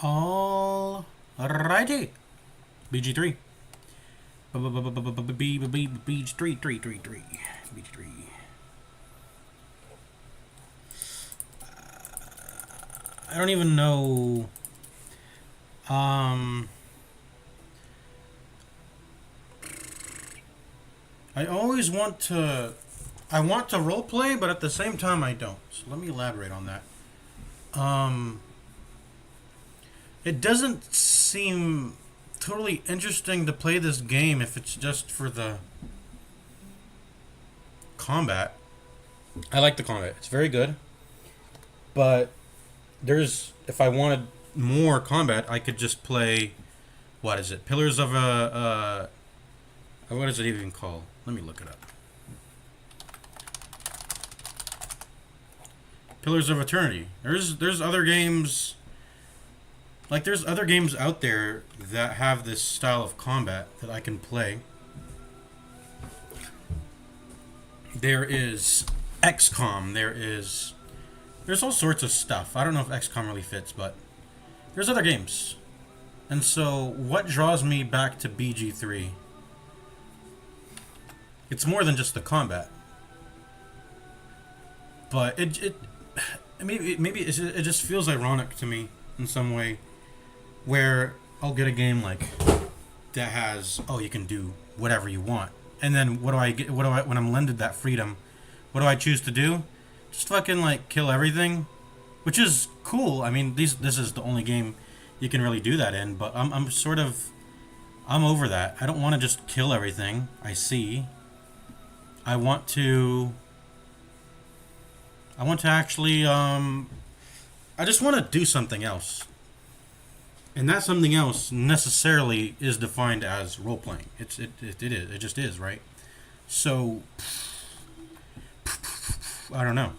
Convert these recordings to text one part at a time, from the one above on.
All righty. BG3. BG3, 3. BG3. I don't even know. I always want to. I want to roleplay, but at the same time, I don't. So let me elaborate on that. It doesn't seem totally interesting to play this game if it's just for the combat. I like the combat. It's very good. But if I wanted more combat, I could just play, what is it? Pillars of what is it even called? Let me look it up. Pillars of Eternity. There's other games, like there's other games out there that have this style of combat that I can play. There is XCOM. There's all sorts of stuff. I don't know if XCOM really fits, but there's other games. And so what draws me back to BG3? It's more than just the combat. But maybe it just feels ironic to me in some way, where I'll get a game like that has, oh, you can do whatever you want, and then what do I get? What do I when I'm lended that freedom? What do I choose to do? Just fucking like kill everything, which is cool. I mean, this is the only game you can really do that in. But I'm over that. I don't want to just kill everything I see. I want to actually I just want to do something else. And that something else necessarily is defined as role playing. It is. It just is, right? So I don't know.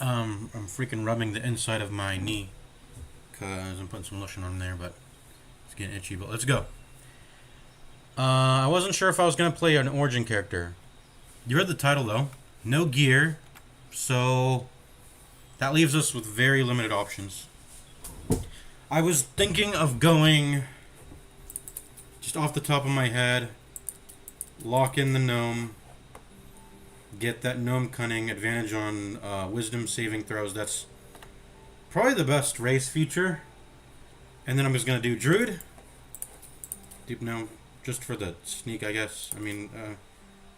I'm freaking rubbing the inside of my knee because I'm putting some lotion on there, but it's getting itchy. But let's go. I wasn't sure if I was gonna play an origin character. You read the title though. No gear, so that leaves us with very limited options. I was thinking of going, just off the top of my head, lock in the gnome, get that gnome cunning, advantage on wisdom saving throws. That's probably the best race feature. And then I'm just gonna do druid, deep gnome, just for the sneak, I guess. I mean,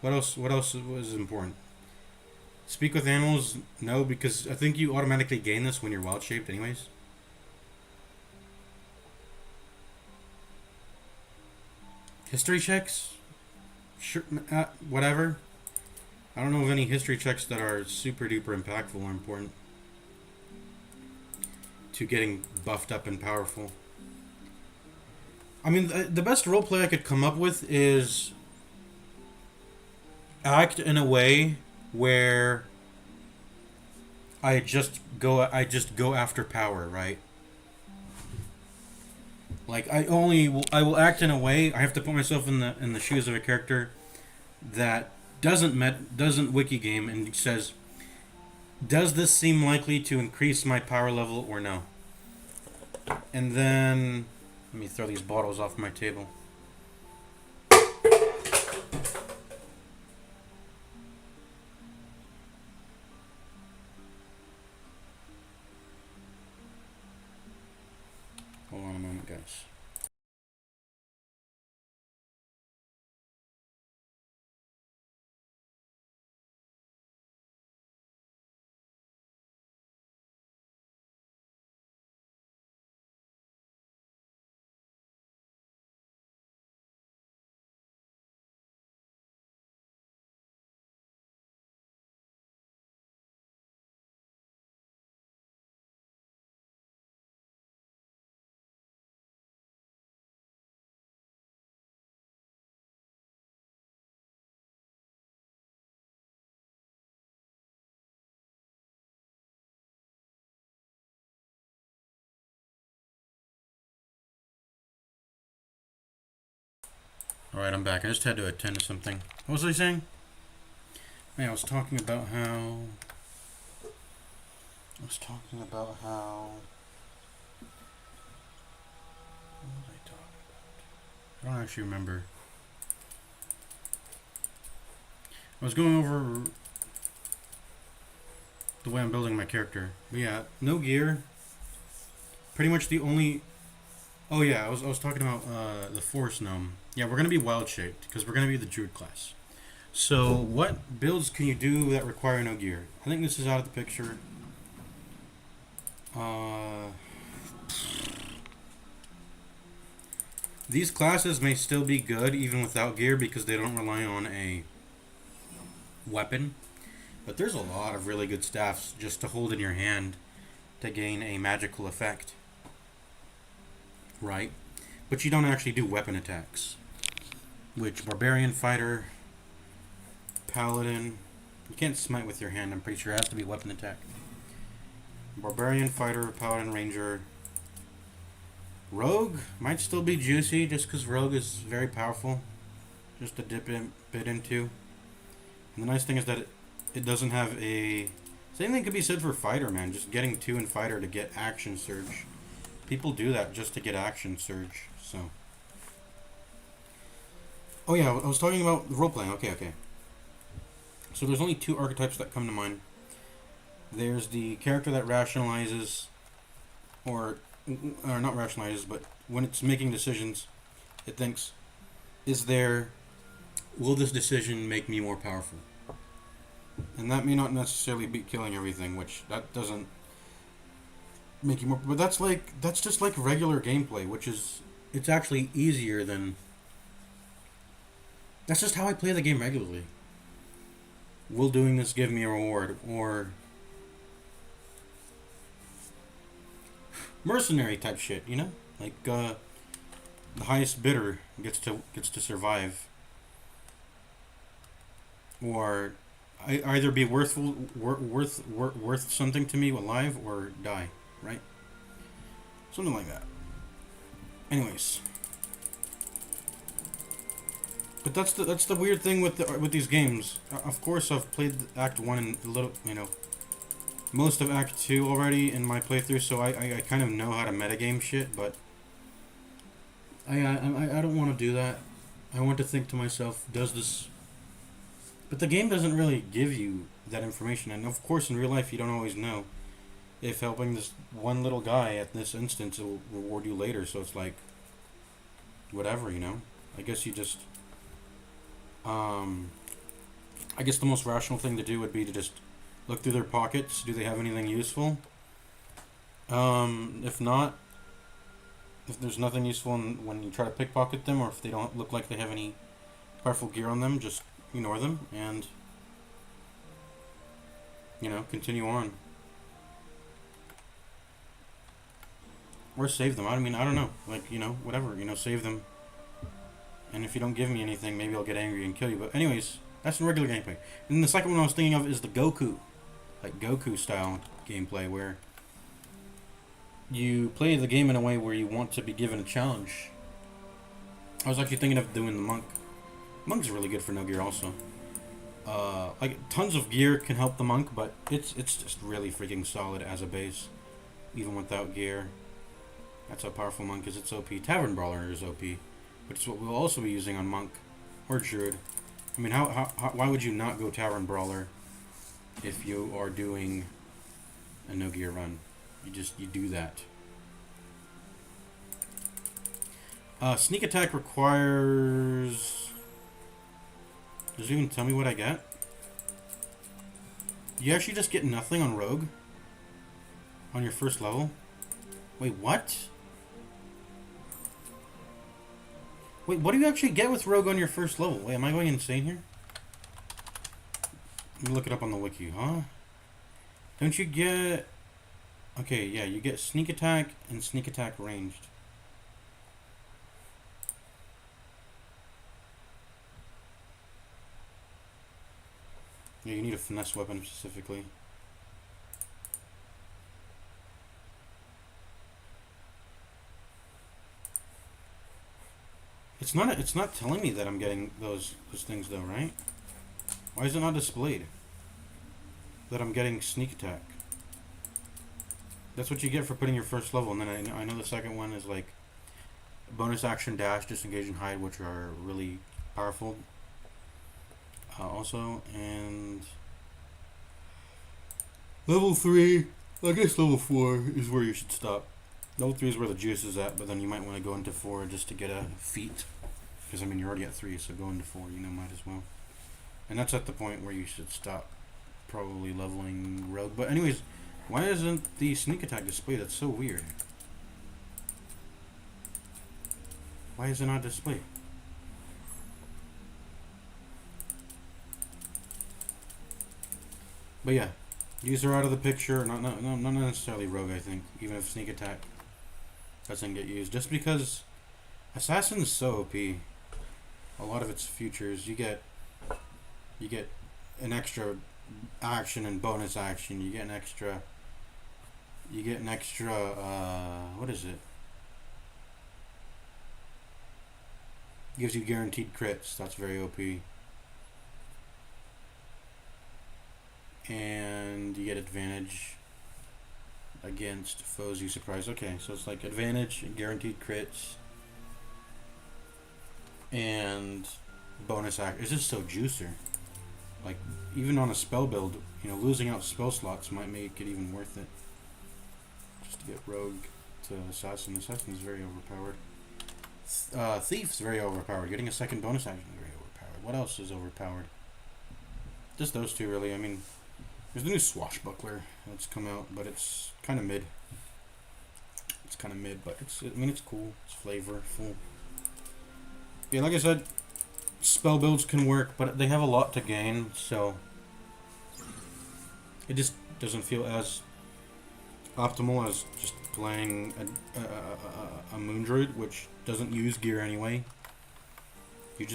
what else was important? Speak with animals? No, because I think you automatically gain this when you're wild shaped anyways. History checks? Sure, whatever. I don't know of any history checks that are super duper impactful or important to getting buffed up and powerful. I mean, the best roleplay I could come up with is act in a way where I just go after power, right? Like I will act in a way. I have to put myself in the shoes of a character that doesn't wiki game and says, does this seem likely to increase my power level or no? And then let me throw these bottles off my table. Hold on a moment, guys. Alright, I'm back. I just had to attend to something. What was I saying? Man, I was talking about how was talking about how... What was I talking about? I don't actually remember. I was going over the way I'm building my character. But yeah, no gear. Pretty much the only... Oh yeah, I was talking about the Forest Gnome. Yeah, we're going to be wild shaped because we're going to be the Druid class. So what builds can you do that require no gear? I think this is out of the picture. These classes may still be good even without gear because they don't rely on a weapon. But there's a lot of really good staffs just to hold in your hand to gain a magical effect. Right? But you don't actually do weapon attacks. Which, Barbarian Fighter, Paladin... You can't smite with your hand, I'm pretty sure it has to be weapon attack. Barbarian Fighter, Paladin Ranger... Rogue might still be juicy just because Rogue is very powerful. Just to dip in, bit into. And the nice thing is that it doesn't have a... Same thing could be said for Fighter, man. Just getting 2 in Fighter to get Action Surge. People do that just to get Action Surge, so... Oh yeah, I was talking about role-playing. Okay. So there's only 2 archetypes that come to mind. There's the character that rationalizes, or not rationalizes, but when it's making decisions, it thinks, will this decision make me more powerful? And that may not necessarily be killing everything, which that doesn't make you more, but that's just like regular gameplay, which is, it's actually easier than, that's just how I play the game regularly. Will doing this give me a reward? Or mercenary type shit, you know? Like the highest bidder gets to survive. Or either be worth something to me alive or die, right? Something like that. Anyways. But that's the weird thing with these games. Of course, I've played Act 1 and a little, most of Act 2 already in my playthrough, so I kind of know how to metagame shit, but I don't want to do that. I want to think to myself, does this... But the game doesn't really give you that information, and of course in real life you don't always know if helping this one little guy at this instance will reward you later, so it's like, whatever, I guess you just... I guess the most rational thing to do would be to just look through their pockets. Do they have anything useful? If not, if there's nothing useful when you try to pickpocket them, or if they don't look like they have any powerful gear on them, just ignore them and, continue on. Or save them. I don't know. Like, whatever. Save them. And if you don't give me anything, maybe I'll get angry and kill you. But anyways, that's the regular gameplay. And the second one I was thinking of is the Goku. Like Goku style gameplay where you play the game in a way where you want to be given a challenge. I was actually thinking of doing the Monk. Monk's really good for no gear also. Like tons of gear can help the Monk, but it's just really freaking solid as a base. Even without gear. That's how powerful Monk is. It's OP. Tavern Brawler is OP. Which is what we'll also be using on Monk or Druid. I mean, why would you not go Tavern Brawler if you are doing a no gear run? You do that. Sneak attack requires... Does it even tell me what I get? You actually just get nothing on Rogue? On your first level? Wait, what? Wait, what do you actually get with Rogue on your first level? Wait, am I going insane here? Let me look it up on the wiki, huh? Don't you get... Okay, yeah, you get sneak attack and sneak attack ranged. Yeah, you need a finesse weapon specifically. It's not telling me that I'm getting those things though, right? Why is it not displayed? That I'm getting sneak attack. That's what you get for putting your first level. And then I know the second one is like bonus action, dash, disengage, and hide, which are really powerful. Also, and level 3, I guess level 4 is where you should stop. Level 3 is where the juice is at, but then you might want to go into 4 just to get a feat. Because, I mean, you're already at 3, so go into 4, you know, might as well. And that's at the point where you should stop probably leveling rogue. But anyways, why isn't the sneak attack displayed? That's so weird. Why is it not displayed? But yeah, these are out of the picture. Not necessarily rogue, I think. Even if sneak attack doesn't get used, just because assassin is so OP. A lot of its features, you get an extra action and bonus action. You get an extra. What is it? Gives you guaranteed crits. That's very OP. And you get advantage against foes you surprise. Okay, so it's like advantage, guaranteed crits, and bonus act. It's just so juicer. Like, even on a spell build, you know, losing out spell slots might make it even worth it. Just to get rogue to assassin. Assassin is very overpowered. Thief's very overpowered. Getting a second bonus action is very overpowered. What else is overpowered? Just those two, really. I mean, there's the new swashbuckler that's come out, but it's kind of mid. It's kind of mid, but it's. I mean, it's cool. It's flavorful. Yeah, like I said, spell builds can work, but they have a lot to gain, so it just doesn't feel as optimal as just playing a Moondruid, which doesn't use gear anyway. You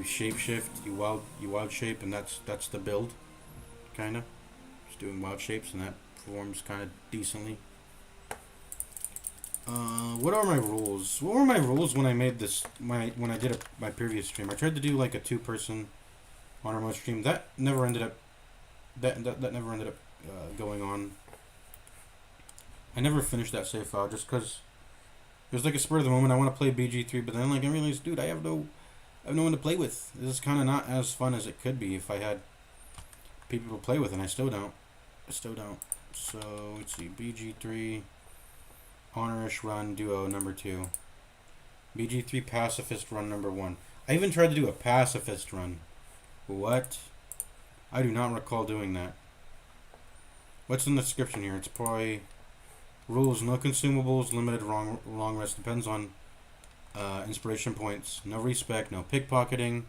shapeshift, you wild shape, and that's the build, kind of. Just doing wild shapes, and that performs kind of decently. What are my rules? What were my rules when I made this? When I did my previous stream, I tried to do like a 2-person honor mode stream. That never ended up. That never ended up going on. I never finished that save file just because it was like a spur of the moment. I want to play BG3, but then like I realized, dude, I have no one to play with. This is kind of not as fun as it could be if I had people to play with, and I still don't. So let's see, BG3. Honorish run duo number 2. BG3 pacifist run number 1. I even tried to do a pacifist run. What? I do not recall doing that. What's in the description here? It's probably rules: no consumables, limited long rest, depends on inspiration points, no respec, no pickpocketing,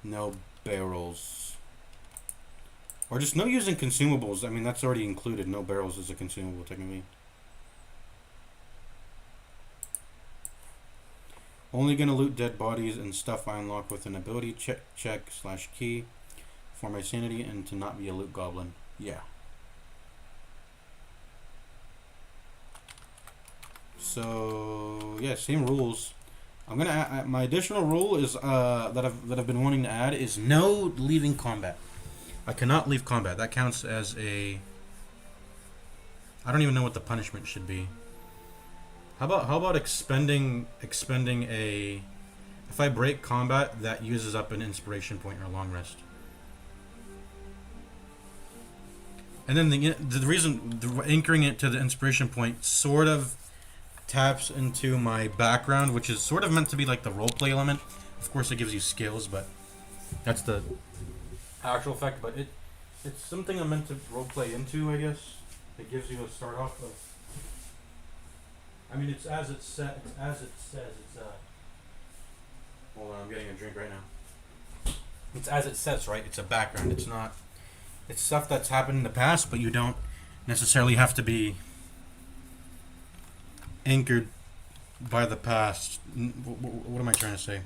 no barrels. Or just no using consumables. I mean, that's already included. No barrels is a consumable, technically. Only gonna loot dead bodies and stuff I unlock with an ability check/key for my sanity, and to not be a loot goblin. Yeah. So yeah, same rules. I'm gonna add, my additional rule is that I've been wanting to add is no leaving combat. I cannot leave combat. That counts as a. I don't even know what the punishment should be. How about expending a. If I break combat, that uses up an inspiration point or a long rest. And then the reason anchoring it to the inspiration point sort of taps into my background, which is sort of meant to be like the roleplay element. Of course, it gives you skills, but that's the actual effect. But it's something I'm meant to roleplay into, I guess. It gives you a start off of. I mean, it's as it says. It's hold on, I'm getting a drink right now. It's as it says, right? It's a background. It's not. It's stuff that's happened in the past, but you don't necessarily have to be anchored by the past. What am I trying to say?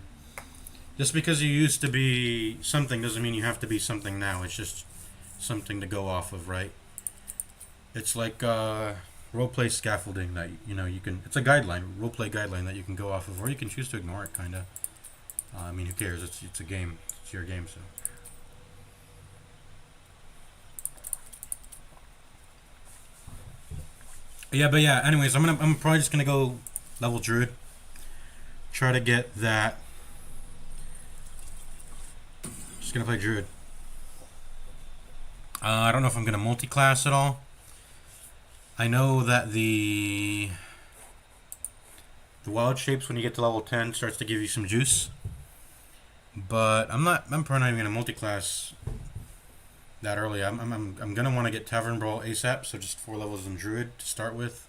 Just because you used to be something doesn't mean you have to be something now. It's just something to go off of, right? It's like roleplay scaffolding that you can. It's a guideline, roleplay guideline that you can go off of, or you can choose to ignore it. Kind of. I mean, who cares? It's a game. It's your game, so. Yeah, but yeah. Anyways, I'm probably just gonna go level druid. Try to get that. Just gonna play druid. I don't know if I'm gonna multi-class at all. I know that the wild shapes when you get to level 10 starts to give you some juice, but I'm probably not even gonna multi-class that early. I'm gonna want to get Tavern Brawl ASAP, so just 4 levels in druid to start with,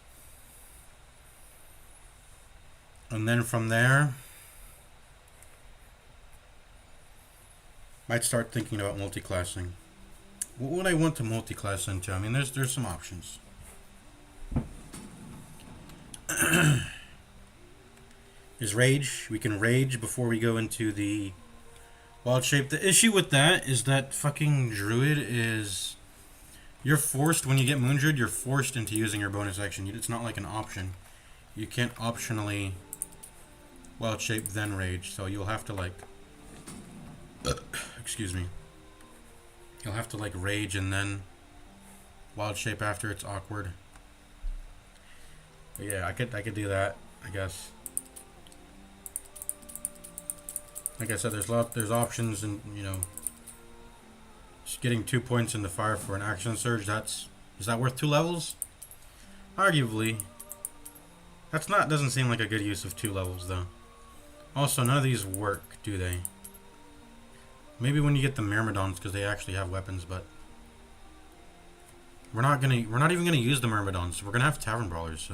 and then from there might start thinking about multi-classing. What would I want to multi-class into? I mean, there's some options. Is rage. We can rage before we go into the wild shape. The issue with that is that fucking druid is... You're forced, when you get moon druid, you're forced into using your bonus action. It's not like an option. You can't optionally wild shape then rage, so you'll have to like... excuse me. You'll have to like rage and then wild shape after. It's awkward. But yeah, I could do that, I guess. Like I said, there's options, and you know, just getting 2 points in the fire for an action surge. Is that worth 2 levels? Arguably. Doesn't seem like a good use of 2 levels though. Also, none of these work, do they? Maybe when you get the Myrmidons, because they actually have weapons, but we're not even gonna use the Myrmidons. We're gonna have Tavern Brawlers,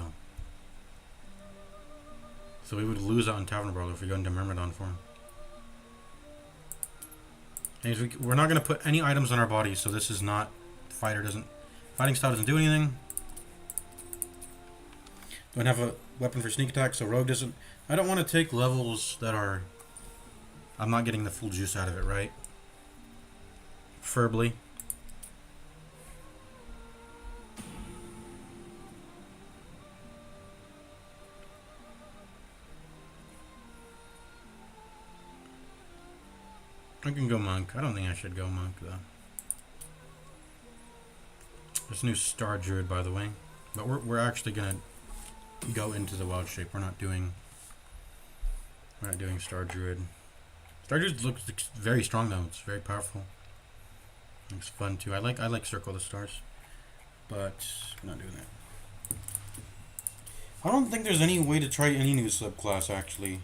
so we would lose out on Tavern Brawler if we go into Myrmidon form. Anyways, we're not gonna put any items on our bodies, so this is not fighting style doesn't do anything. Don't have a weapon for sneak attack, so rogue doesn't. I don't want to take levels that are... I'm not getting the full juice out of it, right? Preferably. I can go monk. I don't think I should go monk, though. There's a new Star Druid, by the way. But we're actually going to go into the wild shape. We're not doing Star Druid. Star Druid looks very strong though. It's very powerful. It's fun too. I like Circle of the Stars, but I'm not doing that. I don't think there's any way to try any new subclass actually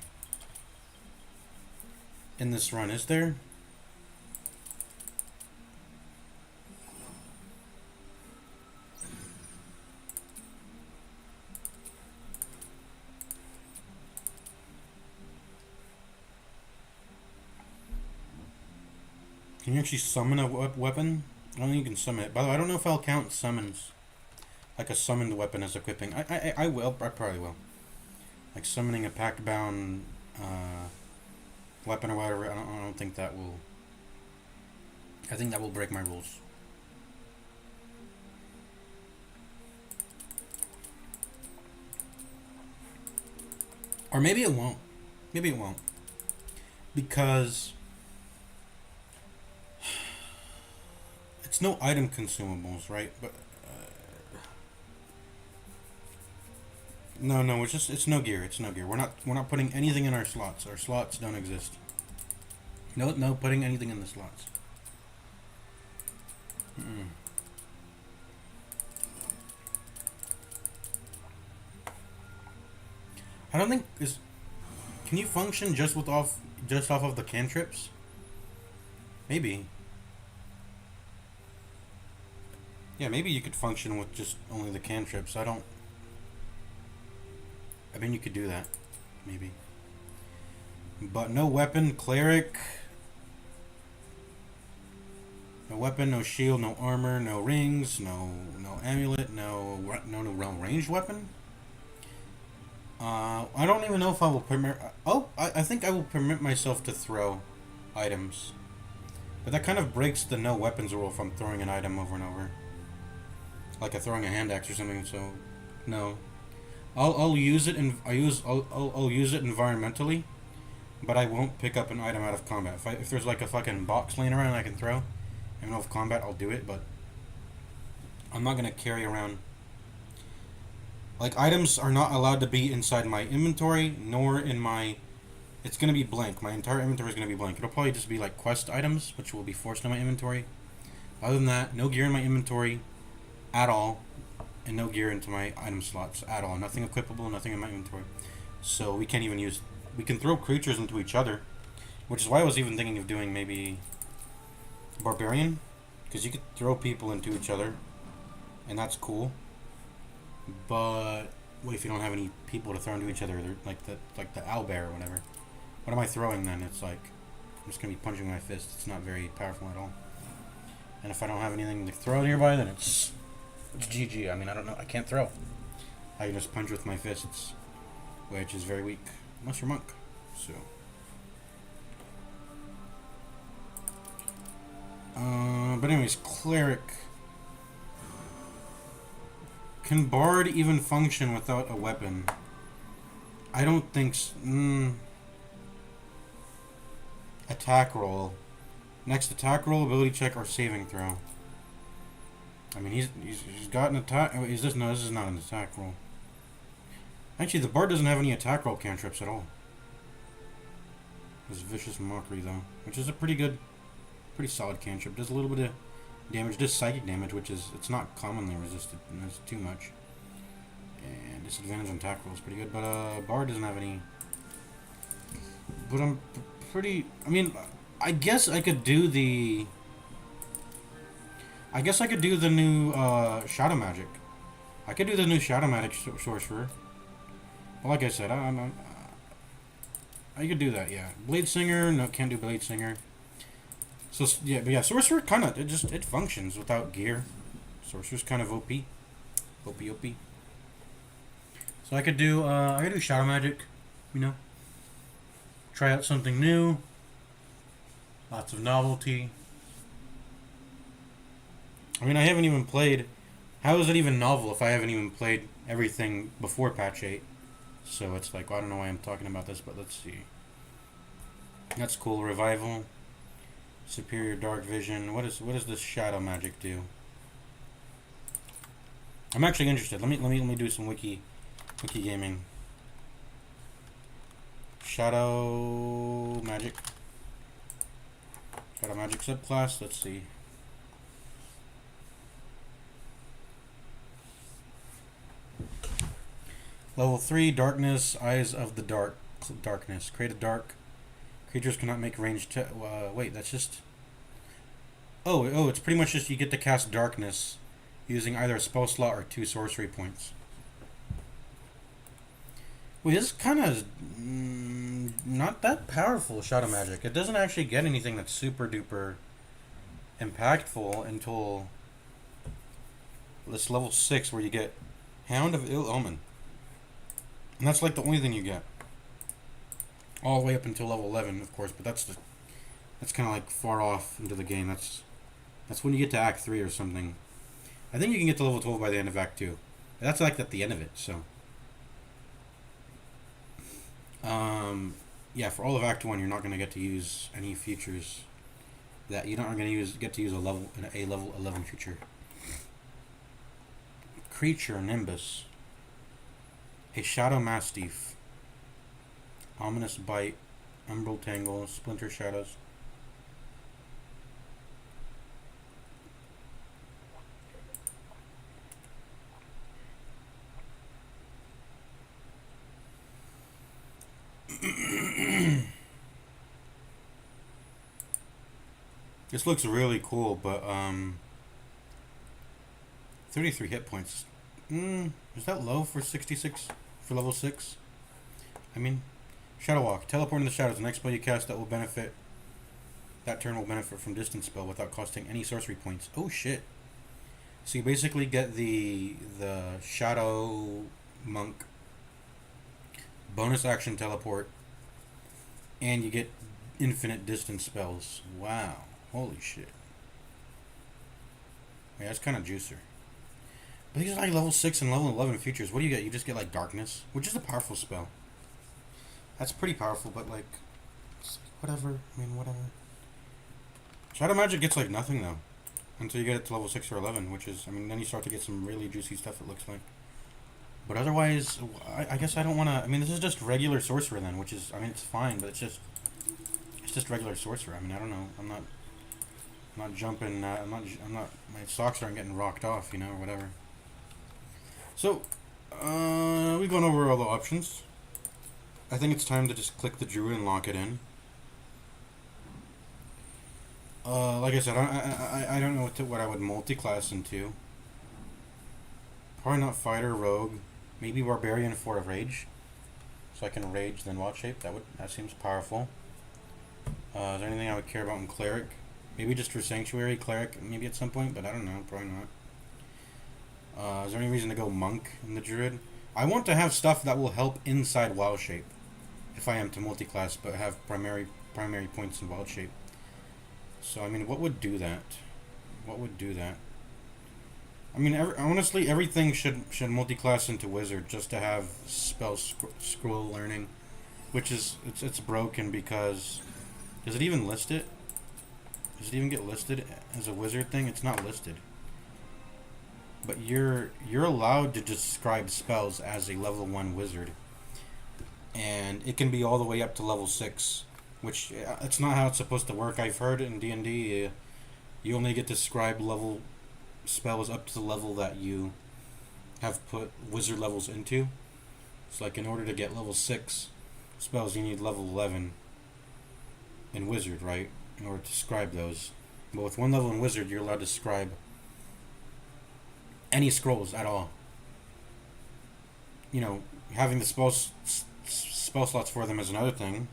in this run. Is there? Can you actually summon a weapon? I don't think you can summon it. By the way, I don't know if I'll count summons, like a summoned weapon as equipping. I will. I probably will. Like summoning a pack-bound weapon or whatever. I don't think that will. I think that will break my rules. Or maybe it won't. Maybe it won't. Because it's no item consumables, right? But no, it's no gear. It's no gear. We're not putting anything in our slots. Our slots don't exist. No putting anything in the slots. I don't think can you function just off of the cantrips? Maybe. Yeah, maybe you could function with just only the cantrips. I mean, you could do that. Maybe. But no weapon, cleric. No weapon, no shield, no armor, no rings, no amulet, no ranged weapon. I don't even know if I will permit... Oh, I think I will permit myself to throw items. But that kind of breaks the no weapons rule if I'm throwing an item over and over. Like throwing a hand axe or something, so... No. I'll use it I'll use it environmentally, but I won't pick up an item out of combat. If there's like a fucking box laying around I can throw, in middle of combat, I'll do it, but I'm not gonna carry around Like, items are not allowed to be inside my inventory, nor in my... It's going to be blank. My entire inventory is going to be blank. It'll probably just be, like, quest items, which will be forced in my inventory. Other than that, no gear in my inventory at all, and no gear into my item slots at all. Nothing equipable, nothing in my inventory. So we can't even use... We can throw creatures into each other, which is why I was even thinking of doing maybe Barbarian, because you could throw people into each other, and that's cool. But what if you don't have any people to throw into each other? They're like the owlbear or whatever. What am I throwing then? It's like I'm just gonna be punching my fist. It's not very powerful at all. And if I don't have anything to throw nearby, then it's GG. I mean, I don't know. I can't throw. I can just punch with my fists, which is very weak, unless you're monk. So. But anyways, cleric. Can Bard even function without a weapon? I don't think so. Attack roll. Next attack roll, ability check, or saving throw. I mean, he's got an attack. Is this no? This is not an attack roll. Actually, the Bard doesn't have any attack roll cantrips at all. This vicious mockery though, which is a pretty solid cantrip. Does a little bit of damage, does psychic damage, which is it's not commonly resisted. And that's too much. And disadvantage on attack roll is pretty good, but Bard doesn't have any. But I'm pretty. I mean, I guess I could do the. I guess I could do the new Shadow Magic. I could do the new Shadow Magic Sorcerer. But like I said, I could do that. Yeah, Blade Singer. No, can't do Blade Singer. So yeah, but yeah, Sorcerer kind of it functions without gear. Sorcerer's kind of OP. OP. So I could do Shadow Magic. You know, try out something new. Lots of novelty. I mean, I haven't even played. How is it even novel if I haven't even played everything before patch 8? So it's like, I don't know why I'm talking about this, but let's see. That's cool. Revival. Superior Dark Vision. What does this Shadow Magic do? I'm actually interested. Let me do some wiki gaming. Shadow Magic subclass. Let's see. Level 3, Darkness, Eyes of the Darkness. Create a dark. Creatures cannot make ranged. Wait, that's just. Oh, it's pretty much just you get to cast Darkness using either a spell slot or 2 sorcery points. Wait, this is kind of not that powerful, Shadow Magic. It doesn't actually get anything that's super duper impactful until this level 6 where you get Hound of Ill Omen. And that's like the only thing you get. All the way up until level 11, of course, but that's kind of like far off into the game. That's when you get to Act 3 or something. I think you can get to level 12 by the end of Act 2. That's like at the end of it, so. Yeah, for all of Act 1, you're not going to get to use any features that you're not going to get to use a level 11 feature. Creature Nimbus. A Shadow Mastiff. Ominous Bite. Umbral Tangle. Splinter Shadows. This looks really cool, but 33 hit points. Is that low for 66 for level 6? I mean, Shadow Walk. Teleport in the shadows. The next spell you cast that turn will benefit from distance spell without costing any sorcery points. Oh shit. So you basically get the Shadow Monk bonus action teleport, and you get infinite distance spells. Wow. Holy shit. Yeah, that's kind of juicer. But these are like level 6 and level 11 features. What do you get? You just get like Darkness, which is a powerful spell. That's pretty powerful, but like, whatever. I mean, whatever. Shadow Magic gets like nothing though, until you get it to level 6 or 11, which is, I mean, then you start to get some really juicy stuff, it looks like. But otherwise, I guess I don't want to. I mean, this is just regular sorcerer then, which is, I mean, it's fine, but it's just regular sorcerer. I mean, I don't know. I'm not jumping. I'm not. My socks aren't getting rocked off, you know, or whatever. So, we've gone over all the options. I think it's time to just click the druid and lock it in. Like I said, I don't know what I would multi-class into. Probably not fighter, rogue, maybe barbarian for a rage, so I can rage then wild shape. That seems powerful. Is there anything I would care about in cleric? Maybe just for sanctuary cleric, maybe at some point, but I don't know. Probably not. Is there any reason to go monk in the druid? I want to have stuff that will help inside wild shape, if I am to multi-class, but have primary points in wild shape. So I mean, what would do that? What would do that? I mean, honestly, everything should multi-class into wizard just to have spell scroll learning, which is it's broken because does it even list it? Does it even get listed as a wizard thing? It's not listed. But you're allowed to describe spells as a level 1 wizard, and it can be all the way up to level 6. Which, it's not how it's supposed to work. I've heard in D&D, you only get to describe level spells up to the level that you have put wizard levels into. It's like in order to get level 6 spells, you need level 11 in wizard, right? In order to describe those. But with 1 level in wizard, you're allowed to describe any scrolls at all. You know, having the spell slots for them is another thing.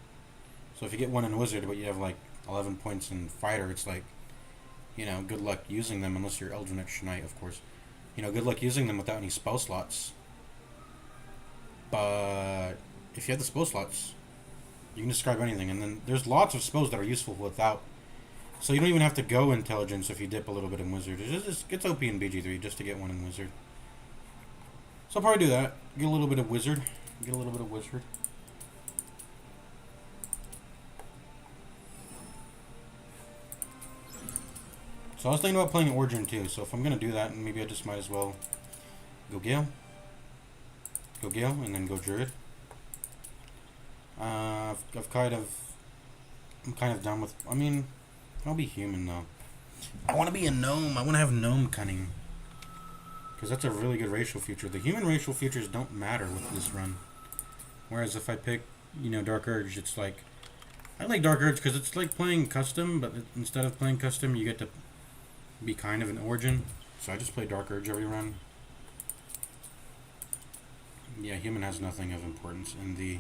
So if you get 1 in wizard, but you have like 11 points in fighter, it's like, you know, good luck using them unless you're Eldritch Knight, of course. You know, good luck using them without any spell slots. But if you have the spell slots, you can describe anything. And then there's lots of spells that are useful without. So you don't even have to go intelligence if you dip a little bit in wizard. It's OP in BG3 just to get 1 in wizard. So I'll probably do that. Get a little bit of wizard. Get a little bit of wizard. So I was thinking about playing Origin too, so if I'm going to do that, maybe I just might as well go Gale, and then go Druid. I'm kind of done with, I mean, I'll be human though. I want to be a gnome. I want to have gnome cunning, because that's a really good racial feature. The human racial features don't matter with this run. Whereas if I pick, you know, Dark Urge, it's like, I like Dark Urge because it's like playing custom, but instead of playing custom, you get to be kind of an origin. So I just play Dark Urge every run. Yeah, human has nothing of importance in the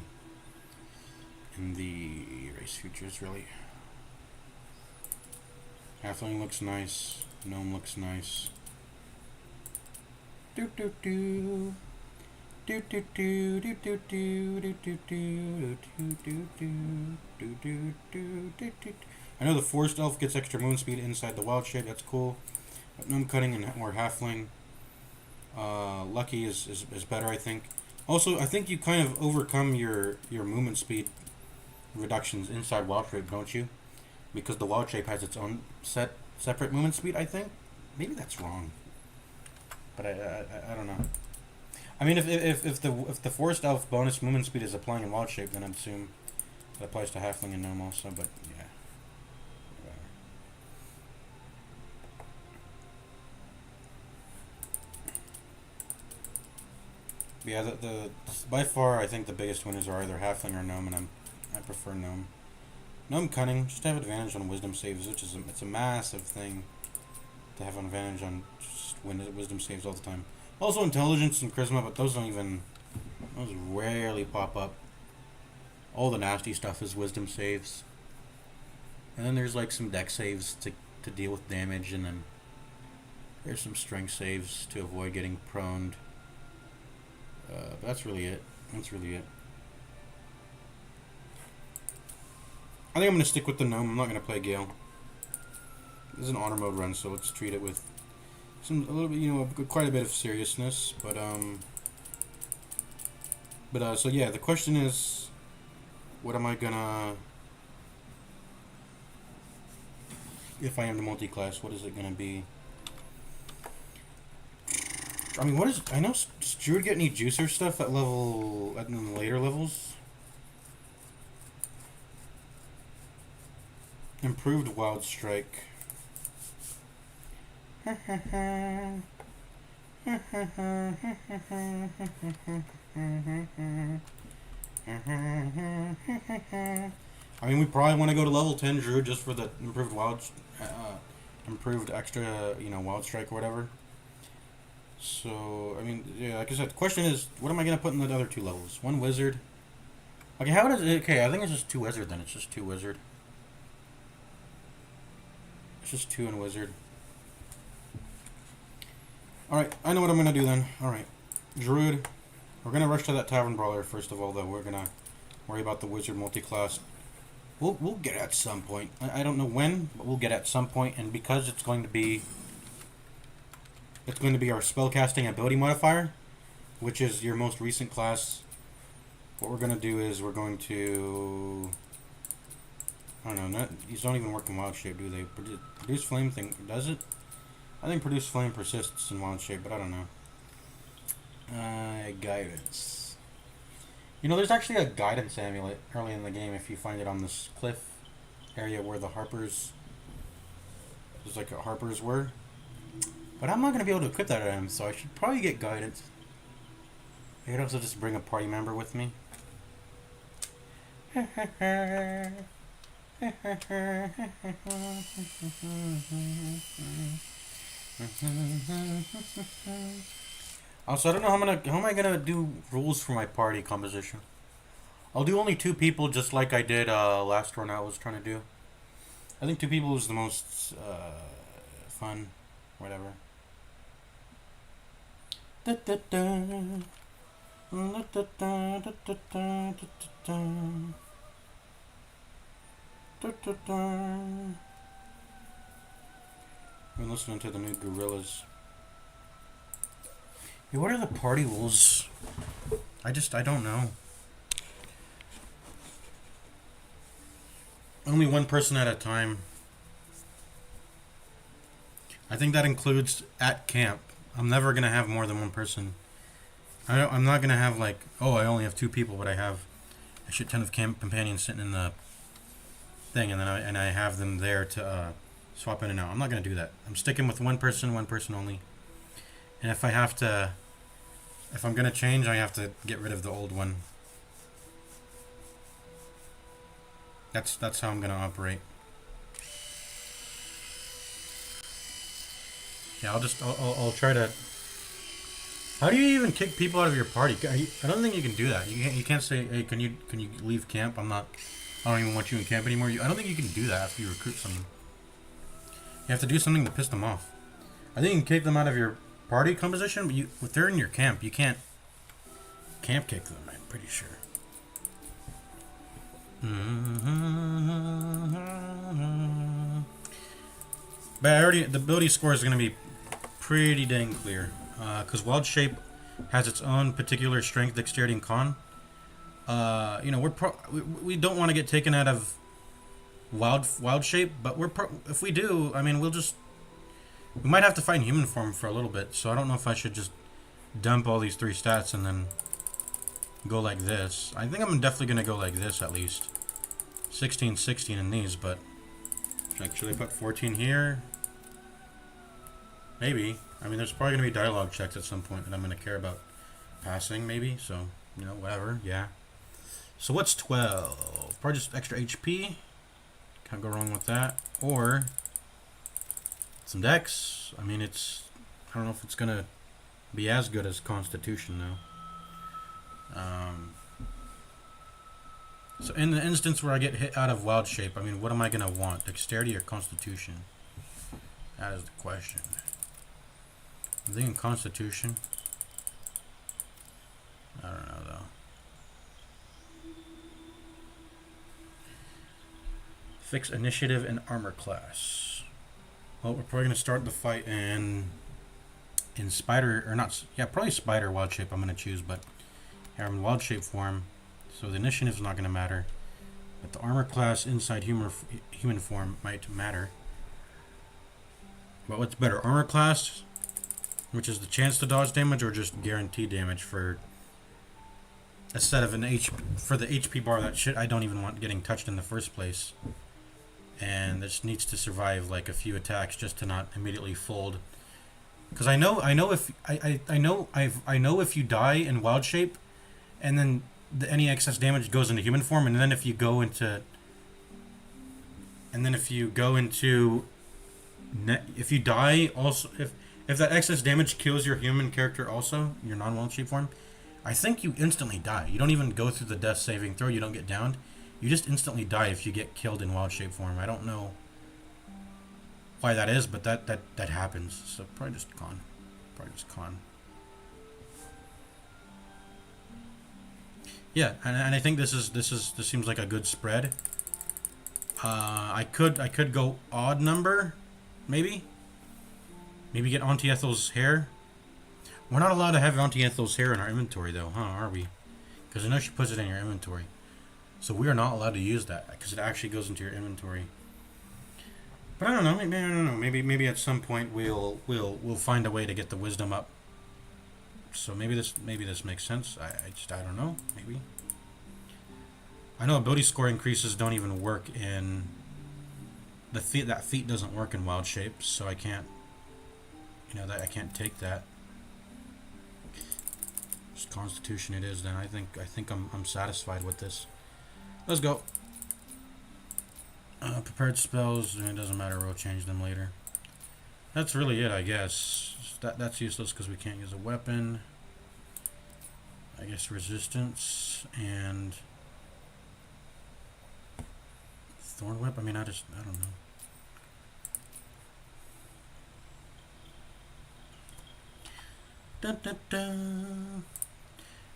race features really. Halfling looks nice. Gnome looks nice. Do do do. Do do do do do do do do do do do do do do do. I know the Forest Elf gets extra moon speed inside the wild shape. That's cool. But Gnome Cutting and or Halfling. Lucky is better, I think. Also, I think you kind of overcome your movement speed reductions inside wild shape, don't you? Because the wild shape has its own separate movement speed, I think. Maybe that's wrong. But I don't know. I mean, if the Forest Elf bonus movement speed is applying in wild shape, then I'd assume that applies to Halfling and Gnome also. But yeah, whatever. Yeah, the by far I think the biggest winners are either Halfling or Gnome, and I prefer Gnome. Gnome Cunning just to have advantage on Wisdom saves, which is it's a massive thing to have an advantage on just Wisdom saves all the time. Also Intelligence and Charisma, but those rarely pop up. All the nasty stuff is Wisdom saves. And then there's like some Dex saves to deal with damage, and then there's some Strength saves to avoid getting proned. But that's really it. That's really it. I think I'm going to stick with the Gnome. I'm not going to play Gale. This is an honor mode run, so let's treat it with a little bit, you know, quite a bit of seriousness. But so yeah, the question is, what am I gonna, if I am the multi-class, what is it gonna be? I mean, what is... I know... Does Druid get any juicer stuff at level... at the later levels? Improved Wild Strike. I mean, we probably want to go to level 10 Druid just for the improved improved extra, you know, Wild Strike or whatever. So, I mean, yeah, like I said, the question is, what am I going to put in the other 2 levels? 1 Wizard. Okay, how does it... Okay, I think it's just 2 Wizard then. It's just 2 Wizard. It's just 2 and Wizard. Alright, I know what I'm going to do then. Alright, Druid. We're going to rush to that Tavern Brawler first of all, though. We're going to worry about the Wizard multi-class. We'll get at some point. I don't know when, but we'll get at some point. And because it's going to be our spellcasting ability modifier, which is your most recent class, what we're going to do is we're going to... I don't know, these don't even work in Wild Shape, do they? Produce Flame thing, does it? I think Produce Flame persists in Wild Shape, but I don't know. Guidance. You know, there's actually a guidance amulet early in the game if you find it on this cliff area where the Harpers... There's like a Harpers were. But I'm not going to be able to equip that item, so I should probably get guidance. I could also just bring a party member with me. Also, I don't know how am I gonna do rules for my party composition. I'll do only 2 people, just like I did last run I was trying to do. I think 2 people is the most fun, whatever. I'm listening to the new Gorillas. Hey, what are the party rules? I don't know. Only 1 person at a time. I think that includes at camp. I'm never gonna have more than 1 person. I'm not gonna have like, oh, I only have 2 people, but I have a shit ton of camp companions sitting in the thing, and then I have them there to swap in and out. I'm not gonna do that. I'm sticking with 1 person only. And if I'm gonna change, I have to get rid of the old one. That's how I'm gonna operate. Yeah, I'll try to. How do you even kick people out of your party? I don't think you can do that. You can't say, hey, can you leave camp? I don't even want you in camp anymore. I don't think you can do that after you recruit someone. You have to do something to piss them off. I think you can kick them out of your party composition, but if they're in your camp, you can't camp kick them, I'm pretty sure. But the ability score is going to be pretty dang clear. Because Wild Shape has its own particular strength, dexterity, and con. You know, we don't want to get taken out of Wild Shape, but if we do, I mean, we might have to fight in human form for a little bit. So I don't know if I should just dump all these 3 stats and then go like this. I think I'm definitely gonna go like this at least. 16, 16 in these, but should I put 14 here? Maybe. I mean, there's probably gonna be dialogue checks at some point that I'm gonna care about passing, maybe. So, you know, whatever. Yeah. So what's 12? Probably just extra HP. Can't go wrong with that. Or some dex. I mean, I don't know if it's gonna be as good as Constitution though. So in the instance where I get hit out of Wild Shape, I mean, what am I gonna want? Dexterity or Constitution? That is the question. I'm thinking Constitution. I don't know though. Fix initiative and armor class. Well, we're probably gonna start the fight in Spider, or not? Yeah, probably Spider Wild Shape. I'm gonna choose, but I'm in Wild Shape form, so the initiative is not gonna matter. But the armor class inside human form might matter. But what's better, armor class which is the chance to dodge damage or just guaranteed damage for a set of an for the HP bar that shit I don't even want getting touched in the first place. And this needs to survive like a few attacks just to not immediately fold. Because I know if you die in wild shape, and then any excess damage goes into human form, and then if you go into, if you die also, if that excess damage kills your human character also, your non-wild shape form, I think you instantly die. You don't even go through the death saving throw. You don't get downed. You just instantly die if you get killed in wild shape form. I don't know why that is, but that happens. So probably just con. Yeah, and I think this seems like a good spread. I could go odd number, maybe get Auntie Ethel's hair. We're not allowed to have Auntie Ethel's hair in our inventory though, huh? Are we? Because I know she puts it in your inventory. So we are not allowed to use that because it actually goes into your inventory. But I don't know. Maybe at some point we'll find a way to get the wisdom up. So maybe this makes sense. I don't know. Maybe. I know ability score increases don't even work in the feat. That feat doesn't work in wild shape, so I can't. I can't take that. Just Constitution it is. Then I think I'm satisfied with this. Let's go. Prepared spells, it doesn't matter, we'll change them later. That's really it, I guess. That's useless because we can't use a weapon. I guess resistance and thorn whip. I mean, I don't know. Dun, dun, dun.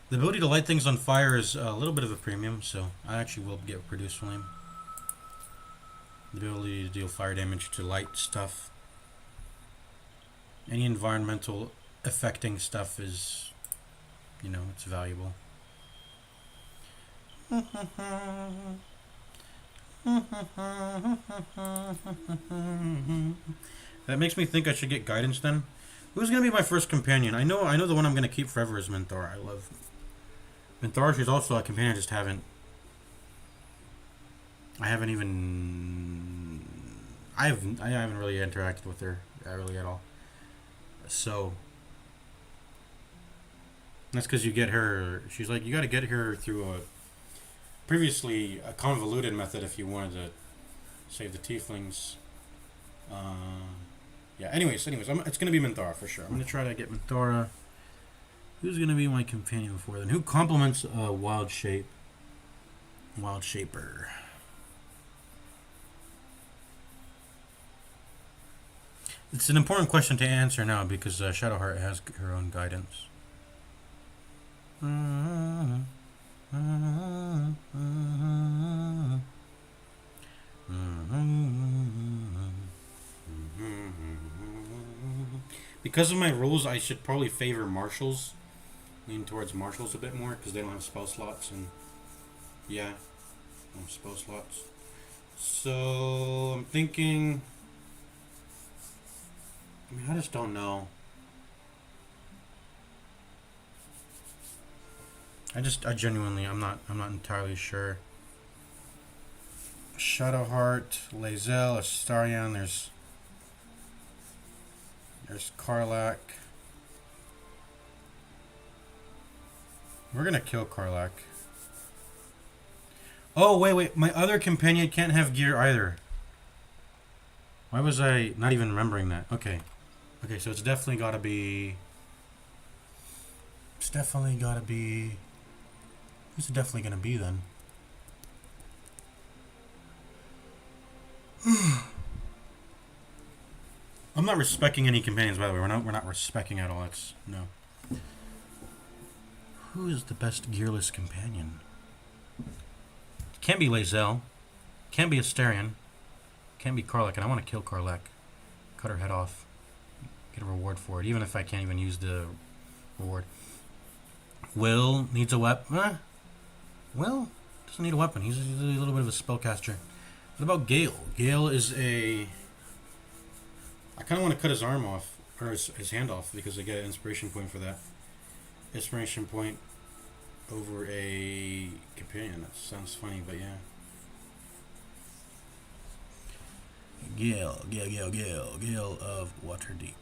The ability to light things on fire is a little bit of a premium, so I actually will get Produce Flame. The ability to deal fire damage to light stuff. Any environmental affecting stuff is, it's valuable. That makes me think I should get guidance then. Who's gonna be my first companion? I know the one I'm gonna keep forever is Menthor. I love Menthor. She's also a companion. I just haven't really interacted with her really at all. So that's because you get her. She's like, you got to get her through a convoluted method if you wanted to save the tieflings. Yeah. Anyways, it's gonna be Menthora for sure. I'm gonna try to get Menthora. Who's gonna be my companion before then? Who complements Wild Shaper? It's an important question to answer now because Shadowheart has her own guidance. Because of my rules, I should probably favor marshals. Lean towards marshals a bit more because they don't have spell slots and yeah, no spell slots. So I'm thinking. I just don't know. I genuinely, I'm not entirely sure. Shadowheart, Lae'zel, Astarion, there's Karlach. We're gonna kill Karlach. Oh, wait, my other companion can't have gear either. Why was I not even remembering that? Okay, so it's definitely gotta be... Who's it definitely gonna be then? I'm not respecting any companions, by the way. We're not respecting at all. It's no. Who is the best gearless companion? Can't be Lae'zel. Can't be Astarion. Can't be Karlach, and I want to kill Karlach. Cut her head off. Get a reward for it, even if I can't even use the reward. Will needs a weapon. Will doesn't need a weapon. He's a little bit of a spellcaster. What about Gale? Gale is a... I kind of want to cut his arm off. or his hand off because I get an inspiration point for that. Inspiration point over a companion. That sounds funny, but yeah. Gale of Waterdeep.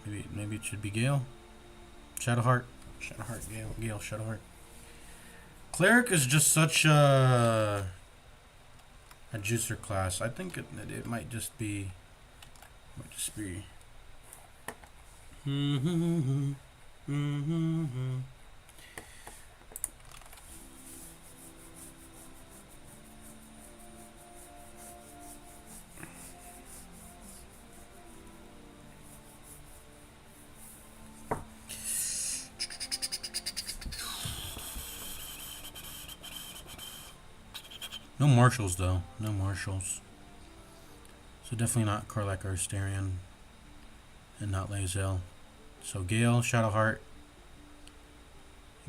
Maybe it should be Gale. Shadowheart, Gale, Shadowheart. Cleric is just such a juicer class. I think it might just be. No marshals though. No marshals. So definitely not Karlak or Astarion. And not Lae'zel. So Gale, Shadowheart.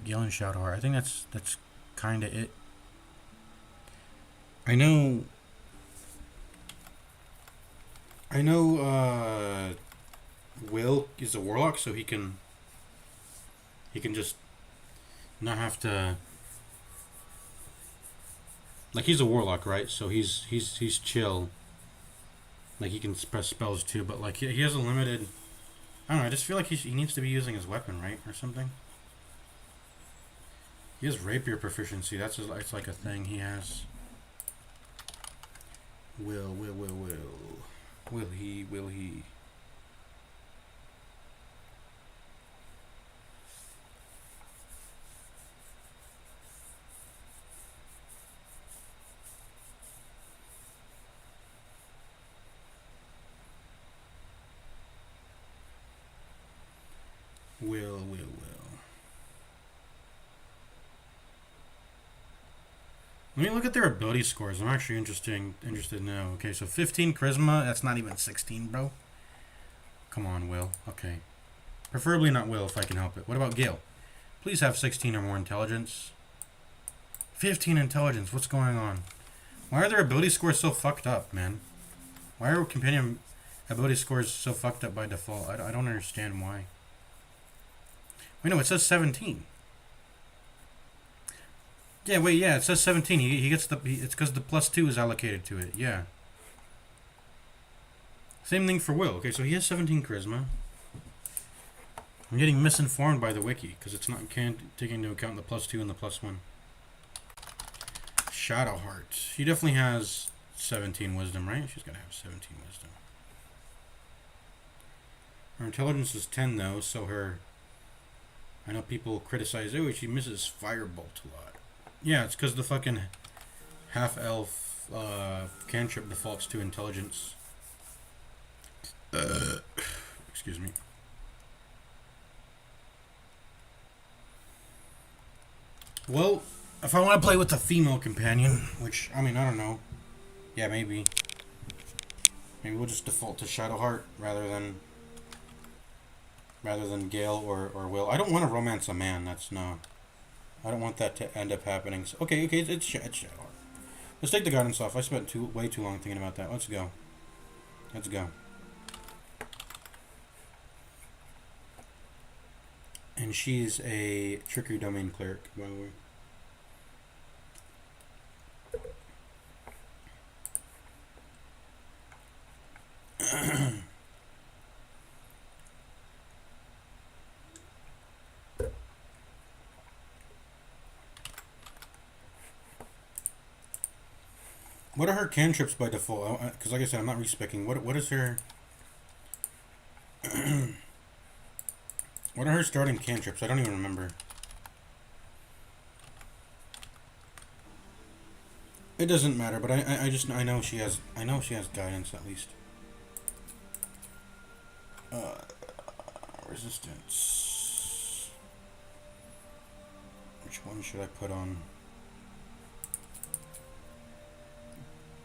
Gale and Shadowheart. I think that's kinda it. I know Will is a warlock, so he can just not have to. Like, he's a warlock, right? So he's chill. Like, he can press spells too, but like he has a limited. I don't know. I just feel like he needs to be using his weapon, right, or something. He has rapier proficiency. It's like a thing he has. Will he? Will. Let me look at their ability scores. I'm actually interested now. Okay, so 15 charisma. That's not even 16, bro. Come on, Will. Okay. Preferably not Will if I can help it. What about Gale? Please have 16 or more intelligence. 15 intelligence. What's going on? Why are their ability scores so fucked up, man? Why are companion ability scores so fucked up by default? I don't understand why. Wait, no, it says 17. Yeah, wait, yeah, it says 17. He gets it's because the +2 is allocated to it. Yeah. Same thing for Will. Okay, so he has 17 charisma. I'm getting misinformed by the wiki because it's not taking into account the +2 and the +1. Shadowheart. He definitely has 17 wisdom, right? She's gotta have 17 wisdom. Her intelligence is 10 though, so her. I know people criticize, oh, she misses Firebolt a lot. Yeah, it's because the fucking half-elf cantrip defaults to intelligence. Excuse me. Well, if I want to play with a female companion, which, I mean, I don't know. Yeah, maybe. Maybe we'll just default to Shadowheart rather than Gale or Will. I don't want to romance a man. That's no. I don't want that to end up happening. So, okay, it's Shadowheart. Let's take the guidance off. I spent way too long thinking about that. Let's go. And she's a trickery domain cleric, by the way. What are her cantrips by default? Because like I said, I'm not respecing. What is her... What are her starting cantrips? I don't even remember. It doesn't matter, but I know she has guidance at least. Resistance. Which one should I put on?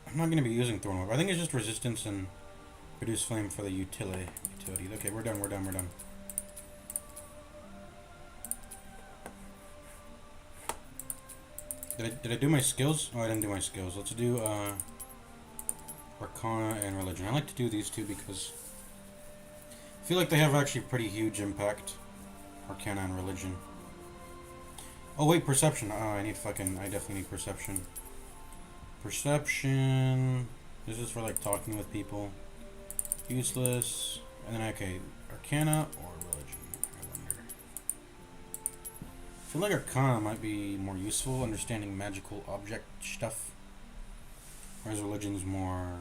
I'm not going to be using Thorn Whip. I think it's just resistance and reduce flame for the utilities. Okay, we're done. Did I do my skills? Oh, I didn't do my skills. Let's do Arcana and Religion. I like to do these two because I feel like they have actually pretty huge impact. Arcana and Religion. Oh wait, Perception. Oh, I definitely need Perception. Perception. This is for like talking with people. Useless. And then, okay, Arcana or Religion? I wonder. I feel like Arcana might be more useful, understanding magical object stuff. Whereas Religion's more...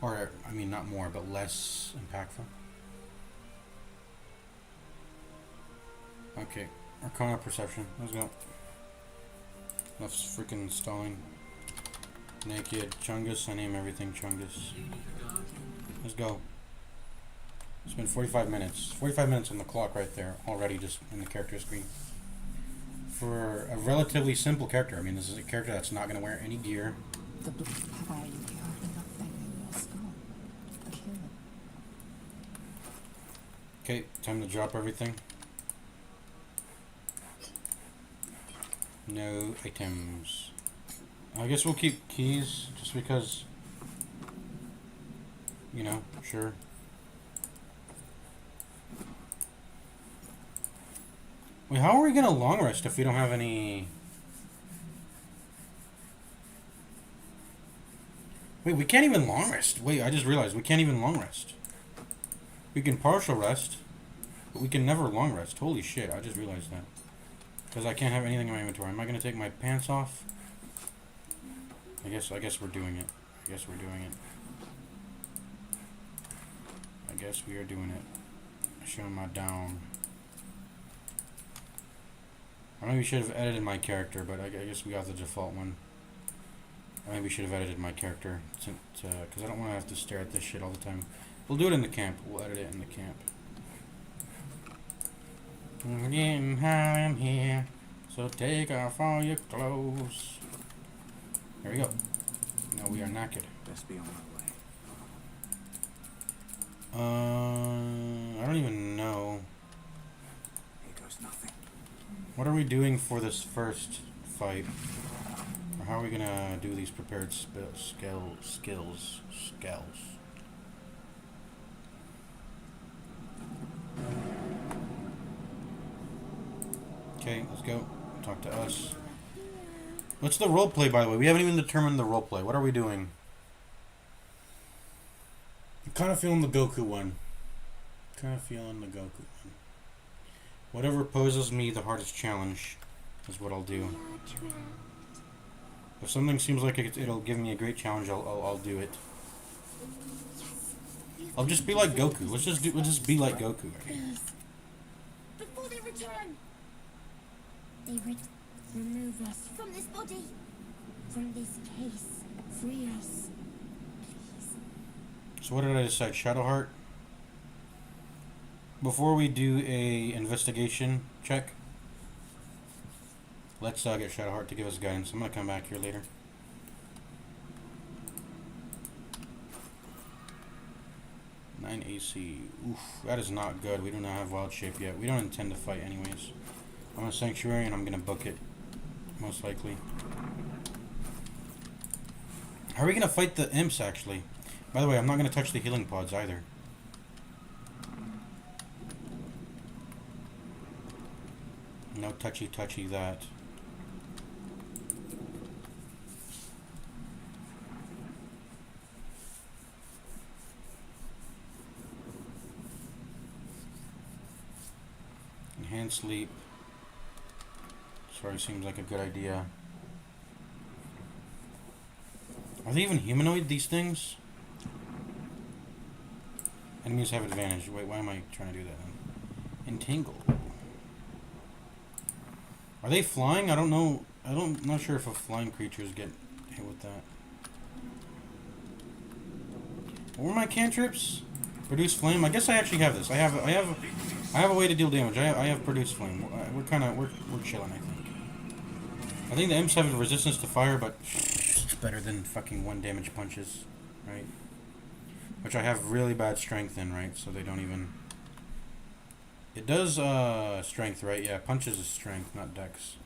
Or, I mean, not more, but less impactful. Okay, Arcana, Perception. Let's go. Enough freaking stalling. Naked, Chungus. I name everything Chungus. Let's go. It's been 45 minutes. 45 minutes on the clock right there, already just in the character screen. For a relatively simple character, I mean, this is a character that's not going to wear any gear. Okay, time to drop everything. No items. I guess we'll keep keys, just because, you know, sure. Wait, how are we gonna long rest if we don't have any... Wait, we can't even long rest. Wait, I just realized we can't even long rest. We can partial rest, but we can never long rest. Holy shit, I just realized that. Because I can't have anything in my inventory. Am I gonna take my pants off? I guess we're doing it. I guess we're doing it. I guess we are doing it. Showing my down. I maybe should have edited my character, but I guess we got the default one. I maybe should have edited my character, because I don't want to have to stare at this shit all the time. We'll do it in the camp. We'll edit it in the camp. I'm getting high in here, so take off all your clothes. There we go. Now we are naked. Best be on my way. I don't even know. Here goes nothing. What are we doing for this first fight? Or how are we gonna do these prepared skills? Okay, let's go. Talk to us. What's the roleplay, by the way? We haven't even determined the roleplay. What are we doing? I'm kind of feeling the Goku one. Whatever poses me the hardest challenge is what I'll do. If something seems like it'll give me a great challenge, I'll do it. I'll just be like Goku. We'll just be like Goku. Before they return, they remove us from this body, from this case. Free us, please. So what did I decide? Shadowheart. Before we do a investigation check, let's get Shadowheart to give us guidance. I'm gonna come back here later. Nine AC. Oof, that is not good. We do not have wild shape yet. We don't intend to fight anyways. I'm a sanctuary and I'm gonna book it, most likely. How are we gonna fight the imps actually? By the way, I'm not gonna touch the healing pods either. No touchy that. Enhanced sleep. Sorry, seems like a good idea. Are they even humanoid, these things? Enemies have advantage. Wait, why am I trying to do that then? Entangle. Are they flying? I don't know. I'm not sure if flying creatures get hit with that. What were my cantrips? Produce flame. I guess I actually have this. I have a way to deal damage. I have produce flame. We're chilling. I think the imps have a resistance to fire, but it's better than fucking 1 damage punches, right? Which I have really bad strength in, right? So they don't even. It does strength, right? Yeah, punches is strength, not dex.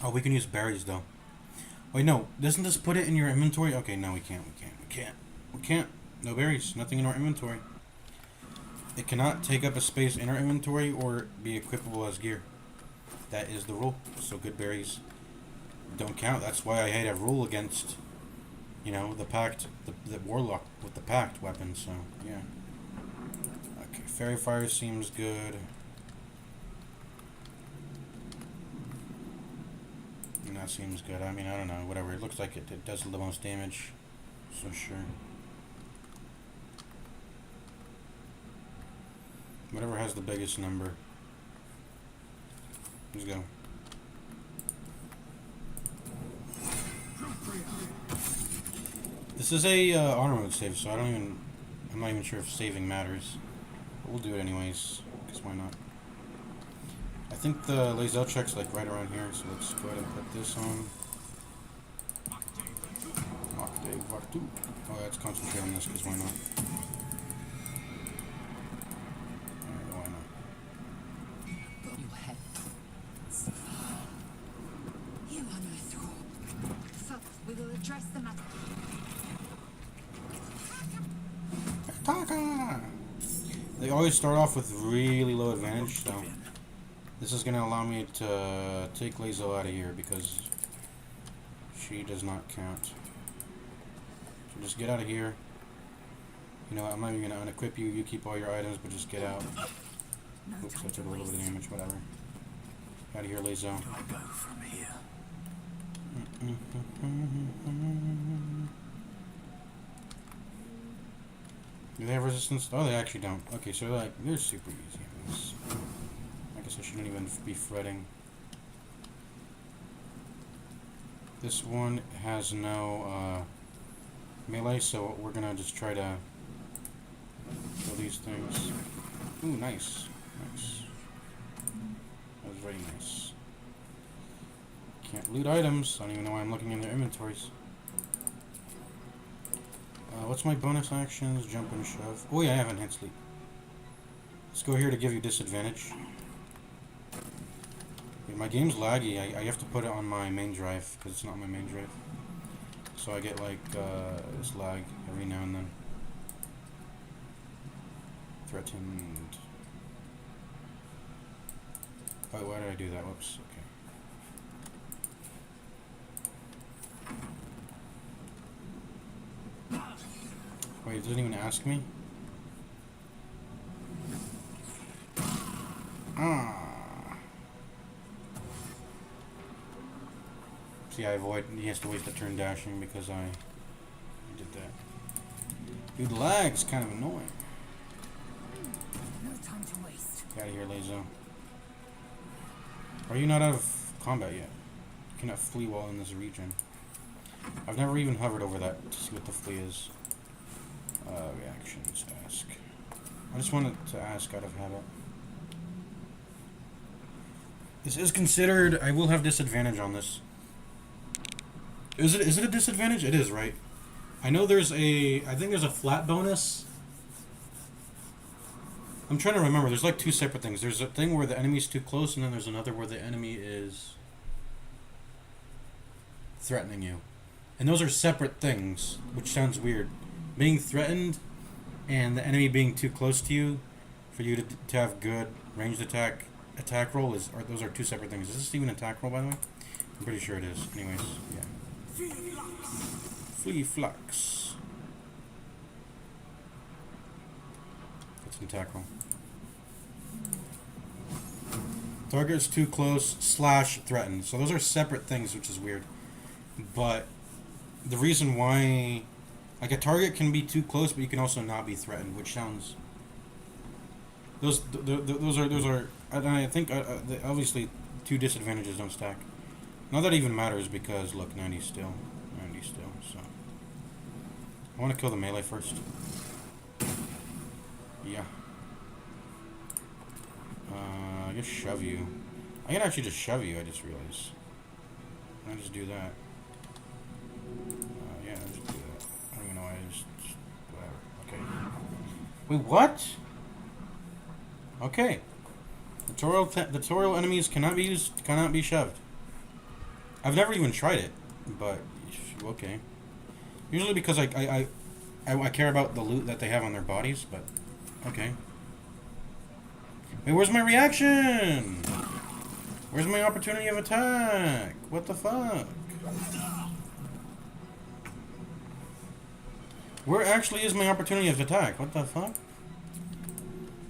Oh, we can use berries though. Wait, no. Doesn't this put it in your inventory? Okay, no, we can't. We can't. No berries. Nothing in our inventory. It cannot take up a space in our inventory or be equipable as gear. That is the rule. So good berries don't count. That's why I hate a rule against, you know, the pact, the warlock with the pact weapon. So yeah. Okay, fairy fire seems good. And that seems good. I mean, I don't know. Whatever. It looks like it does the most damage. So sure. Whatever has the biggest number. Let's go. This is a honor mode save, so I'm not even sure if saving matters. But we'll do it anyways, because why not? I think the laser check's like right around here, so let's go ahead and put this on. Oh, let's concentrate on this, because why not? Alright, why not? You head. You are my thrall. First, we will address the matter. Taka! They always start off with really low advantage, so this is going to allow me to take Lazo out of here because she does not count. So just get out of here. You know what, I'm not even going to unequip you. You keep all your items, but just get out. Oops, I took a little bit of damage, whatever. Out of here, Lazo. Where do I go from here? Do they have resistance? Oh, they actually don't. Okay, so they're super easy. I guess I shouldn't even be fretting. This one has no melee, so we're gonna just try to kill these things. Ooh, nice. Nice. That was very nice. Can't loot items. I don't even know why I'm looking in their inventories. What's my bonus actions? Jump and shove. Oh yeah, I have enhanced sleep. Let's go here to give you disadvantage. Yeah, my game's laggy. I have to put it on my main drive because it's not my main drive. So I get like this lag every now and then. Threatened. Oh, why did I do that? Whoops. Okay. Wait, it doesn't even ask me? Ah. See, he has to waste a turn dashing because I did that. Dude, lag's kind of annoying. No time to waste. Get out of here, Lazo. Are you not out of combat yet? You cannot flee while in this region. I've never even hovered over that to see what the flee is. Reactions, ask. I just wanted to ask out of habit. This is considered... I will have disadvantage on this. Is it a disadvantage? It is, right? I know there's a... I think there's a flat bonus. I'm trying to remember. There's like two separate things. There's a thing where the enemy's too close, and then there's another where the enemy is threatening you. And those are separate things, which sounds weird. Being threatened and the enemy being too close to you for you to have good ranged attack roll those are two separate things. Is this even an attack roll, by the way? I'm pretty sure it is. Anyways, yeah. Flea Flux. That's an attack roll. Target is too close / threatened. So those are separate things, which is weird. But the reason why... Like, a target can be too close, but you can also not be threatened, which sounds... Those are... I think, obviously, two disadvantages don't stack. Not that it even matters, because, look, 90 still. 90 still, so... I want to kill the melee first. Yeah. I guess shove you. I can actually just shove you, I just realized. I just do that. Yeah, I just do that. I don't even know why I just whatever. Okay. Wait, what? Okay. The tutorial enemies cannot be shoved. I've never even tried it, but okay. Usually because I care about the loot that they have on their bodies, but okay. Wait, where's my reaction? Where's my opportunity of attack? What the fuck? Where actually is my opportunity of attack? What the fuck?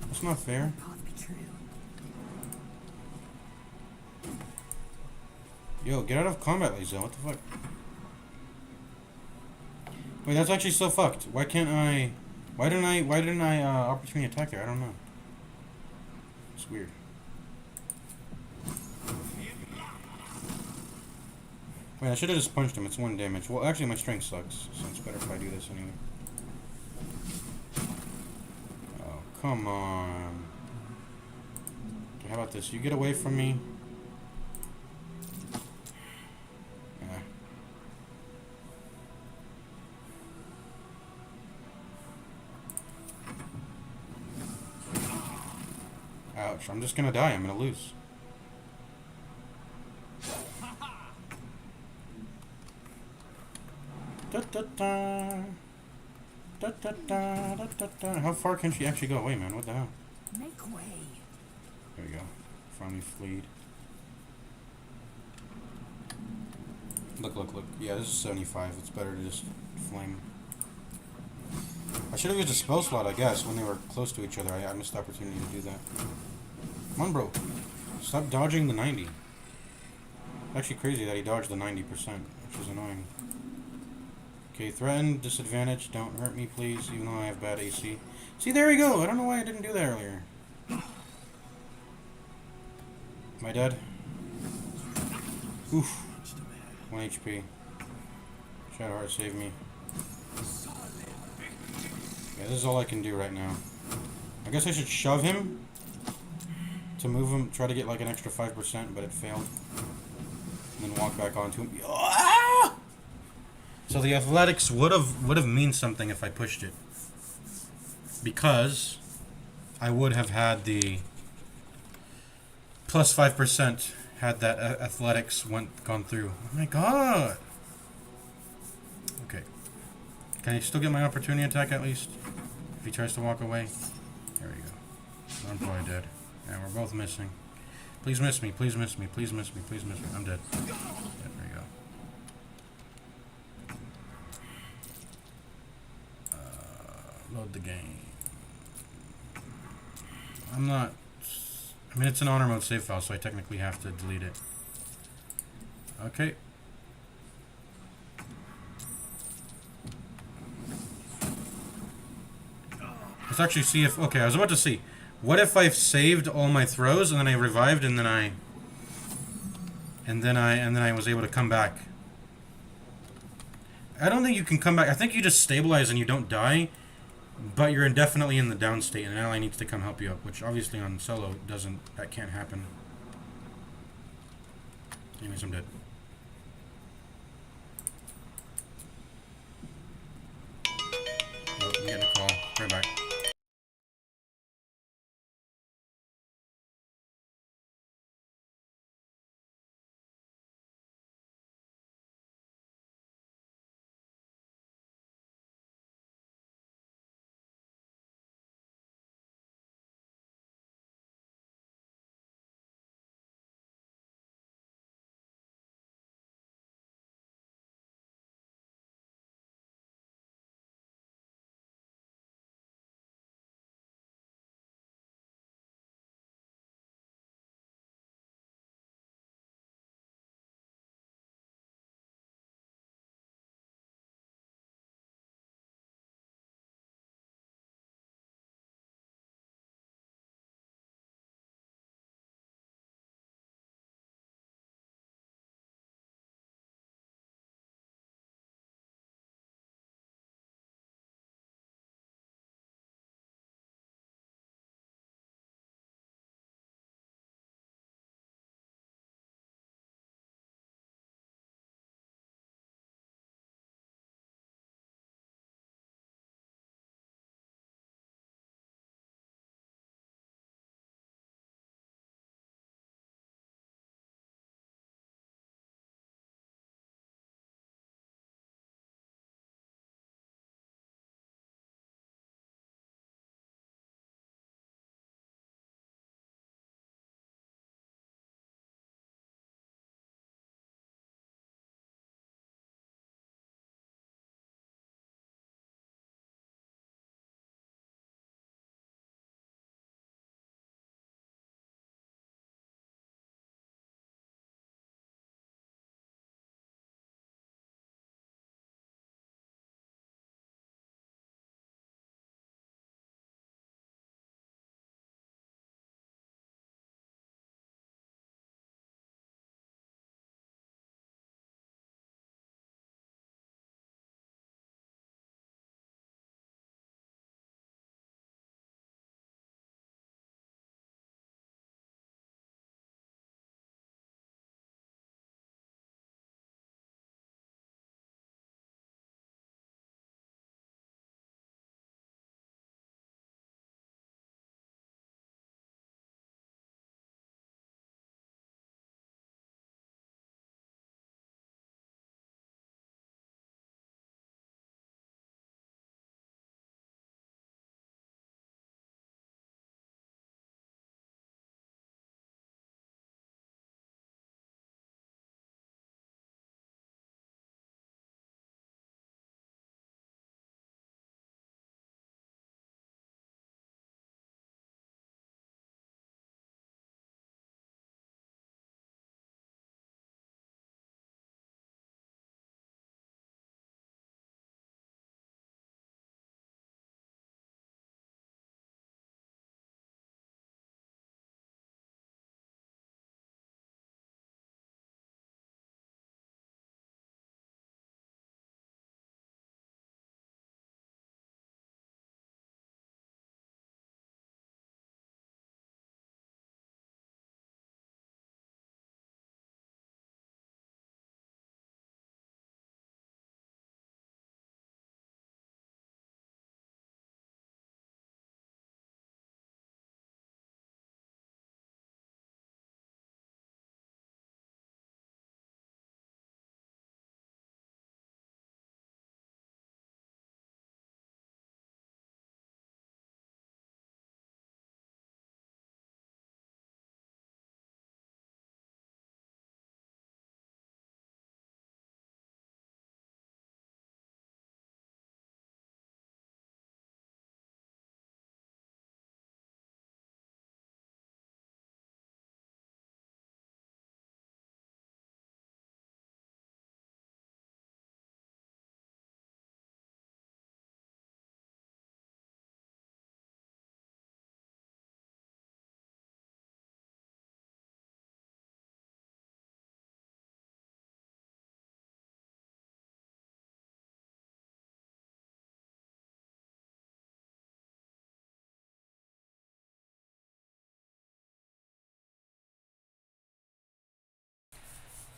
That's not fair. Path be true. Yo, get out of combat, Lisa. What the fuck? Wait, that's actually so fucked. Why can't I... Why didn't I opportunity attack there? I don't know. It's weird. Wait, I should have just punched him. It's 1 damage. Well, actually, my strength sucks, so it's better if I do this anyway. Oh, come on. Okay, how about this? You get away from me. Yeah. Ouch, I'm just gonna die. I'm gonna lose. Da, da, da. Da, da, da, da, da, da. How far can she actually go away, man? What the hell? Make way. There we go. Finally fleed. Look, look, look. Yeah, this is 75. It's better to just flame. I should have used a spell slot, I guess, when they were close to each other. I missed the opportunity to do that. Come on, bro. Stop dodging the 90. It's actually crazy that he dodged the 90%, which is annoying. Okay, threaten, disadvantage, don't hurt me, please, even though I have bad AC. See, there we go! I don't know why I didn't do that earlier. Am I dead? Oof. 1 HP. Shadowheart, save me. Yeah, this is all I can do right now. I guess I should shove him to move him, try to get like an extra 5%, but it failed. And then walk back onto him. Ah! So the athletics would have mean something if I pushed it, because I would have had the plus 5% had that athletics gone through. Oh my god. Okay. Can I still get my opportunity attack at least? If he tries to walk away. There we go. I'm probably dead. Yeah, we're both missing. Please miss me. Please miss me. Please miss me. Please miss me. I'm dead. Yeah, there we go. Load the game. I'm not... I mean, it's an honor mode save file, so I technically have to delete it. Okay. Let's actually see if... Okay, I was about to see. What if I saved all my throws, and then I revived, and then I... And then I was able to come back. I don't think you can come back. I think you just stabilize and you don't die. But you're indefinitely in the down state, and an ally needs to come help you up, which obviously on solo doesn't. That can't happen. Anyways, I'm dead. Oh, I'm getting a call. Right back.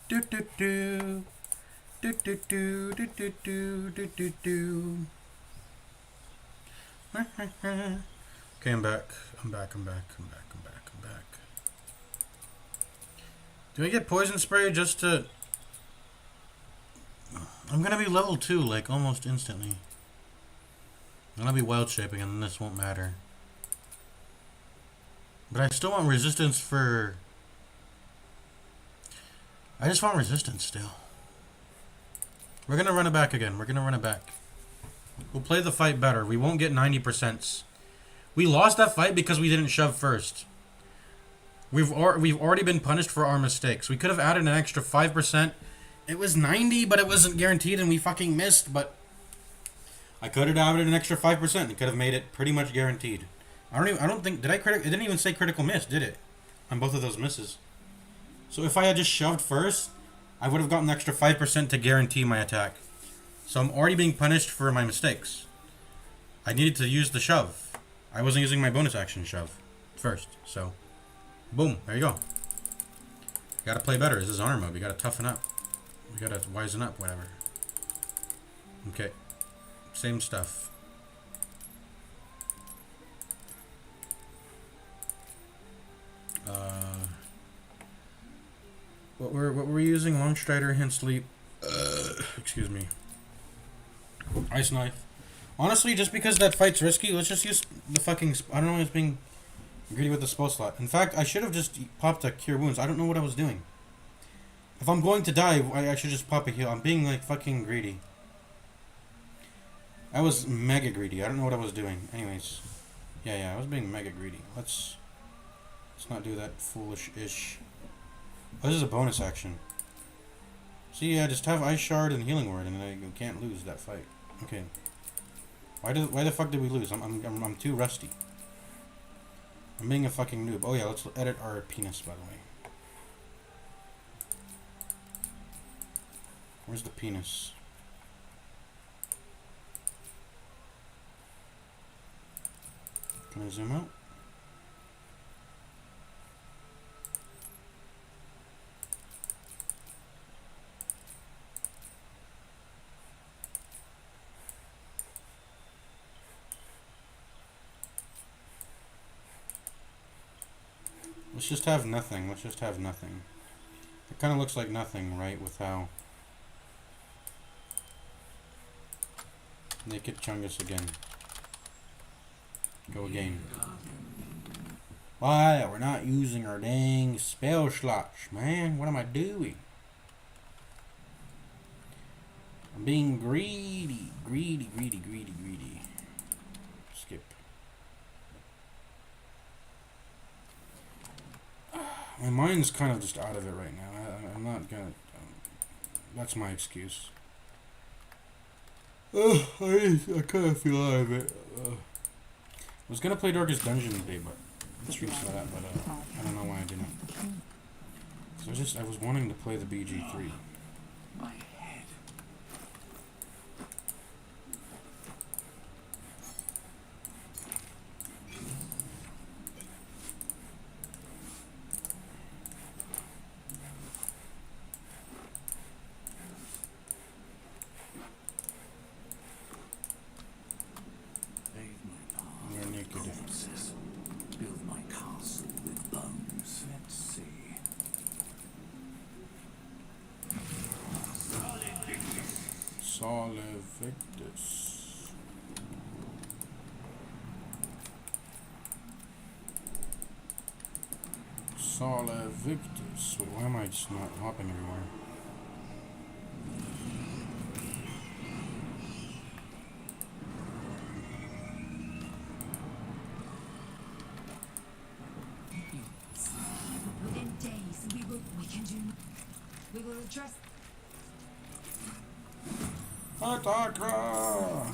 Do do do. Do do do do do do do do do. Okay, I'm back. I'm back. Do I get poison spray just to... I'm gonna be level 2, like, almost instantly. And I'll be wild shaping and this won't matter. But I still want resistance for... I just want resistance still. We're gonna run it back again. We'll play the fight better. We won't get 90%. We lost that fight because we didn't shove first. We've already been punished for our mistakes. We could have added an extra 5%. It was 90, but it wasn't guaranteed, and we fucking missed. But I could have added an extra 5%. It could have made it pretty much guaranteed. I don't think. Did I critic? It didn't even say critical miss, did it? On both of those misses. So if I had just shoved first, I would have gotten an extra 5% to guarantee my attack. So I'm already being punished for my mistakes. I needed to use the shove. I wasn't using my bonus action shove first, so boom, there you go. You gotta play better. This is honor mode. You gotta toughen up. You gotta wisen up, whatever. Okay. Same stuff. What were we using? Long Strider, Hand Sleep. Excuse me. Ice Knife. Honestly, just because that fight's risky, let's just use the fucking... I don't know why it's being greedy with the spell slot. In fact, I should have just popped a Cure Wounds. I don't know what I was doing. If I'm going to die, I should just pop a heal. I'm being, like, fucking greedy. I was mega greedy. I don't know what I was doing. Anyways. Yeah, I was being mega greedy. Let's not do that foolish-ish. Oh, this is a bonus action. See, yeah, just have Ice Shard and Healing Word, and I can't lose that fight. Okay. Why the fuck did we lose? I'm too rusty. I'm being a fucking noob. Oh yeah, let's edit our penis, by the way. Where's the penis? Can I zoom out? Let's just have nothing. It kind of looks like nothing, right? With how... Naked Chungus again. Go again. Why? We're not using our dang spell slots, man. What am I doing? I'm being greedy. Greedy. Skip. My mind's kind of just out of it right now. I'm not gonna... that's my excuse. I kind of feel out of it. I was gonna play Darkest Dungeon today, but the stream said that, but I don't know why I didn't. So I was wanting to play the BG3. My head. You're naked. Corpses. Build my castle with bones. Let's see. Sole Victus. Sole Victus. Wait, why am I just not hopping everywhere? Within days, we will address Attacker!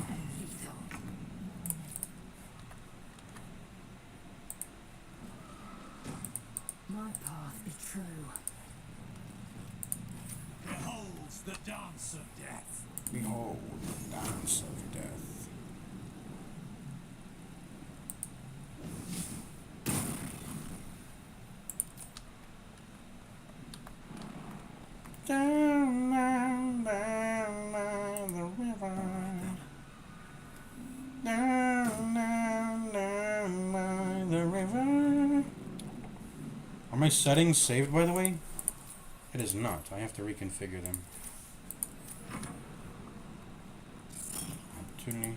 my path be true. Beholds the dance of death. Behold the dance of death. my settings saved, by the way? It is not. I have to reconfigure them. Opportunity.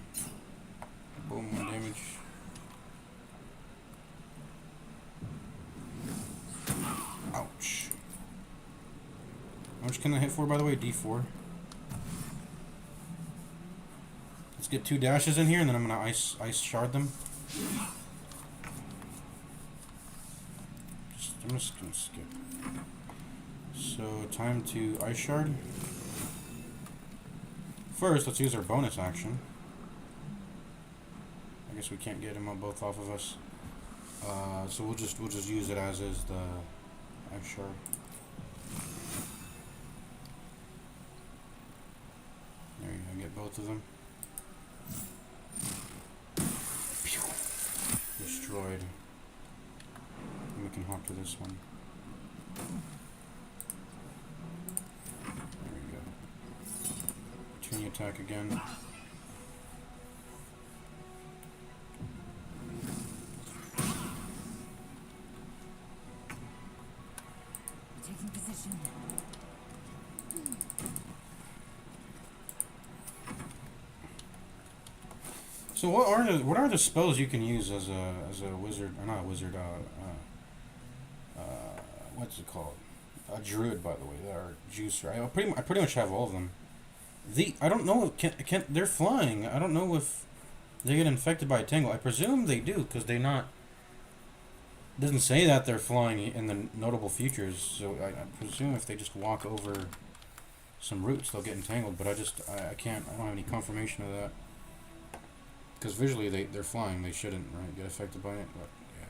Boom, 1 damage. Ouch. How much can I hit for, by the way? D4. Let's get 2 dashes in here, and then I'm gonna ice shard them. I'm just gonna skip. So, time to ice shard. First, let's use our bonus action. I guess we can't get them both off of us. So we'll just use it as is, the ice shard. There you go, get both of them. Pew. Destroyed. And we can hop to this one. There we go. Turn the attack again. Taking position. So what are the spells you can use as a wizard, or not a wizard, what's it called? A druid, by the way, or juicer. I pretty much have all of them. I don't know if they're flying. I don't know if they get infected by a tangle. I presume they do, because they not. Doesn't say that they're flying in the notable features, so I presume if they just walk over some roots, they'll get entangled. But I don't have any confirmation of that. Because visually they're flying, they shouldn't, right, get affected by it, but yeah.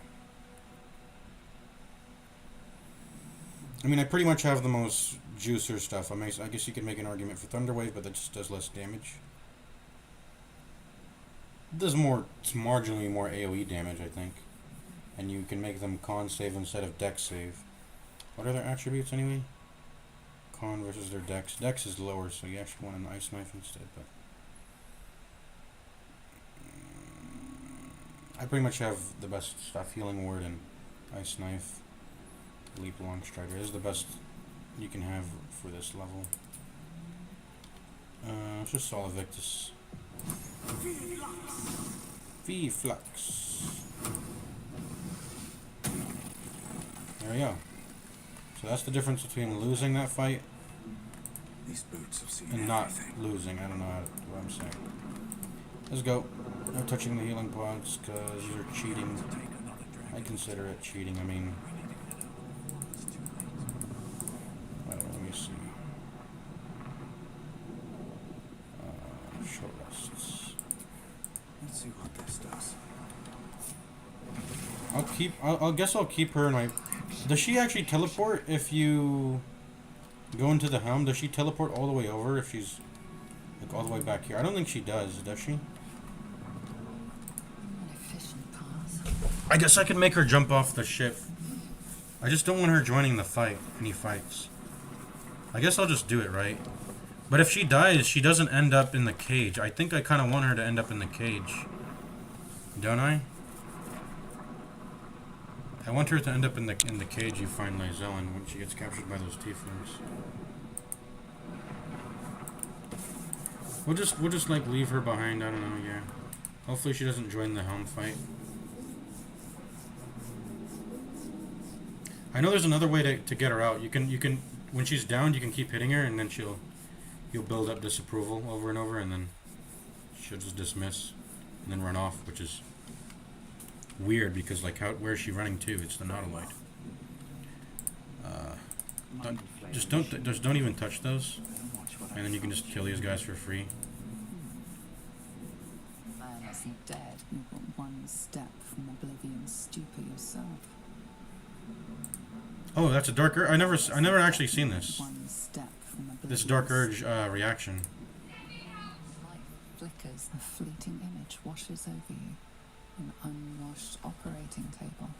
I mean, I pretty much have the most juicer stuff. I guess you could make an argument for Thunderwave, but that just does less damage. It does more, it's marginally more AoE damage, I think. And you can make them con save instead of dex save. What are their attributes anyway? Con versus their dex. Dex is lower, so you actually want an ice knife instead, but I pretty much have the best stuff. Healing Word and Ice Knife. Leap Long Strider is the best you can have for this level. It's just Sol Invictus. V-Flux. There we go. So that's the difference between losing that fight These boots have seen and not everything. losing. I don't know what I'm saying. Let's go. No touching the healing pods, because you're cheating. Take another drink. I consider it cheating. I mean, It's too late. let me see. Short rests. Let's see what this does. I guess I'll keep her in my. Does she actually teleport if you go into the helm? Does she teleport all the way over if she's like all the way back here? I don't think she does she? An efficient path. I guess I could make her jump off the ship. I just don't want her joining the fight. Any fights. I guess I'll just do it, right? But if she dies, she doesn't end up in the cage. I think I kind of want her to end up in the cage. Don't I? I want her to end up in the cage you find Lyzellen when she gets captured by those tieflings. We'll just like leave her behind. I don't know. Yeah. Hopefully she doesn't join the helm fight. I know there's another way to get her out. You can when she's downed, you can keep hitting her, and then you'll build up disapproval over and over, and then she'll just dismiss and then run off, which is weird because like where's she running to? It's the Nautiloid. Don't even touch those, and then you can just kill these guys for free. Man isn't dead. You were one step from oblivion's stupor yourself. Oh, that's a dark urge. I never actually seen this. One step from This dark urge reaction. Light flickers, a fleeting image washes over you. An unwashed operating table.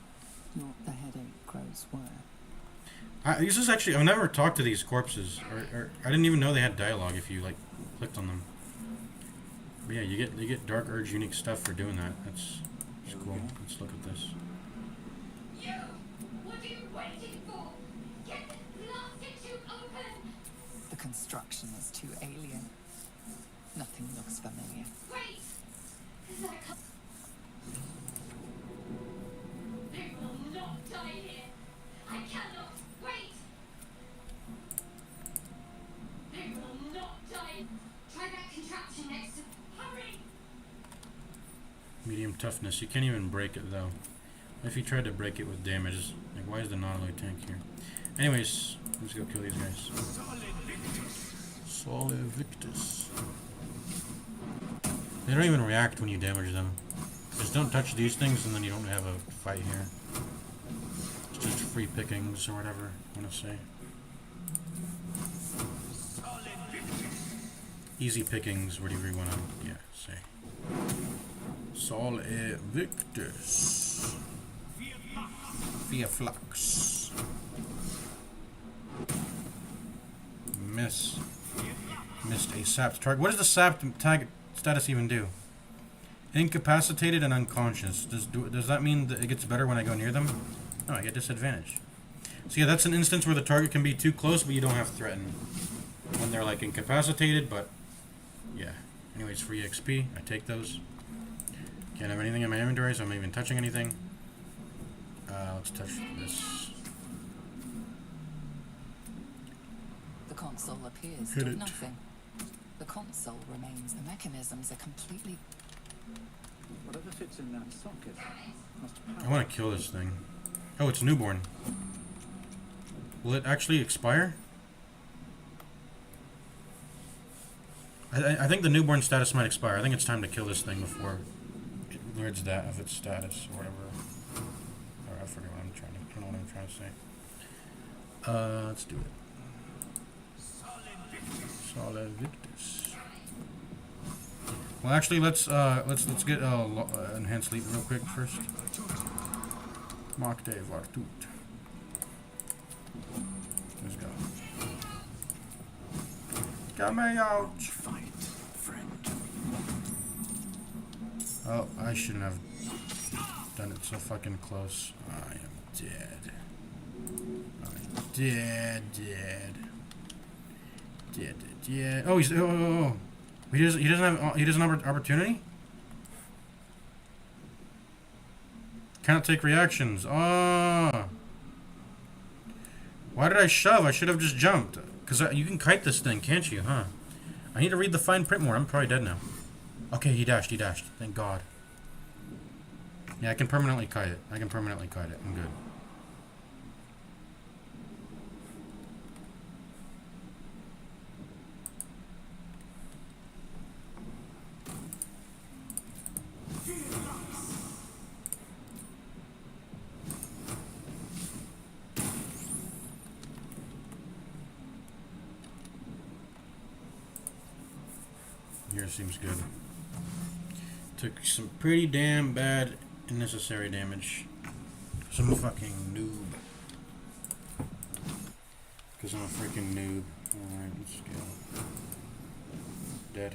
The headache grows worse. This is actually, I've never talked to these corpses, or I didn't even know they had dialogue if you like clicked on them. But yeah, you get dark urge unique stuff for doing that. That's cool. Let's look at this. You! What are you waiting construction is too alien. Nothing looks familiar. Wait! They will not die here. I cannot wait. They will not die. Try that contraption next to. Hurry! Medium toughness. You can't even break it though. If you tried to break it with damage, like why is the non-alloy tank here? Anyways, let's go kill these guys. Solid Victus. They don't even react when you damage them. Just don't touch these things and then you don't have a fight here. It's just free pickings or whatever you want to say. Easy pickings, whatever you want to say. Solid Victus. Via Flux. Missed a sapped target. What does the sapped tag status even do? Incapacitated and unconscious. Does that mean that it gets better when I go near them? No, I get disadvantage. So yeah, that's an instance where the target can be too close, but you don't have threaten. When they're like incapacitated, but yeah. Anyways, free XP. I take those. Can't have anything in my inventory, so I'm not even touching anything. Let's touch this. The console appears Hit to it. nothing. The console remains. The mechanisms are completely... Whatever fits in that socket must I power. want to kill this thing. Oh, it's newborn. Will it actually expire? I think the newborn status might expire. I think it's time to kill this thing before it rids that of its status or whatever. Or I forget what I'm trying to. I don't know what I'm trying to say. Let's do it. Solid Victus. Well, actually, let's get enhanced leap real quick first. Mach de Vartut. Let's go. Come out! Fight, friend. Oh, I shouldn't have done it so fucking close. I am dead. I'm dead. Oh, he's He doesn't have opportunity. Cannot take reactions. Oh. Why did I shove? I should have just jumped. Because you can kite this thing, can't you, huh? I need to read the fine print more. I'm probably dead now. Okay, he dashed. Thank God. Yeah, I can permanently kite it. I'm good. Here seems good. Took some pretty damn bad unnecessary damage. Some fucking noob. Because I'm a freaking noob. Alright, let's go. Dead.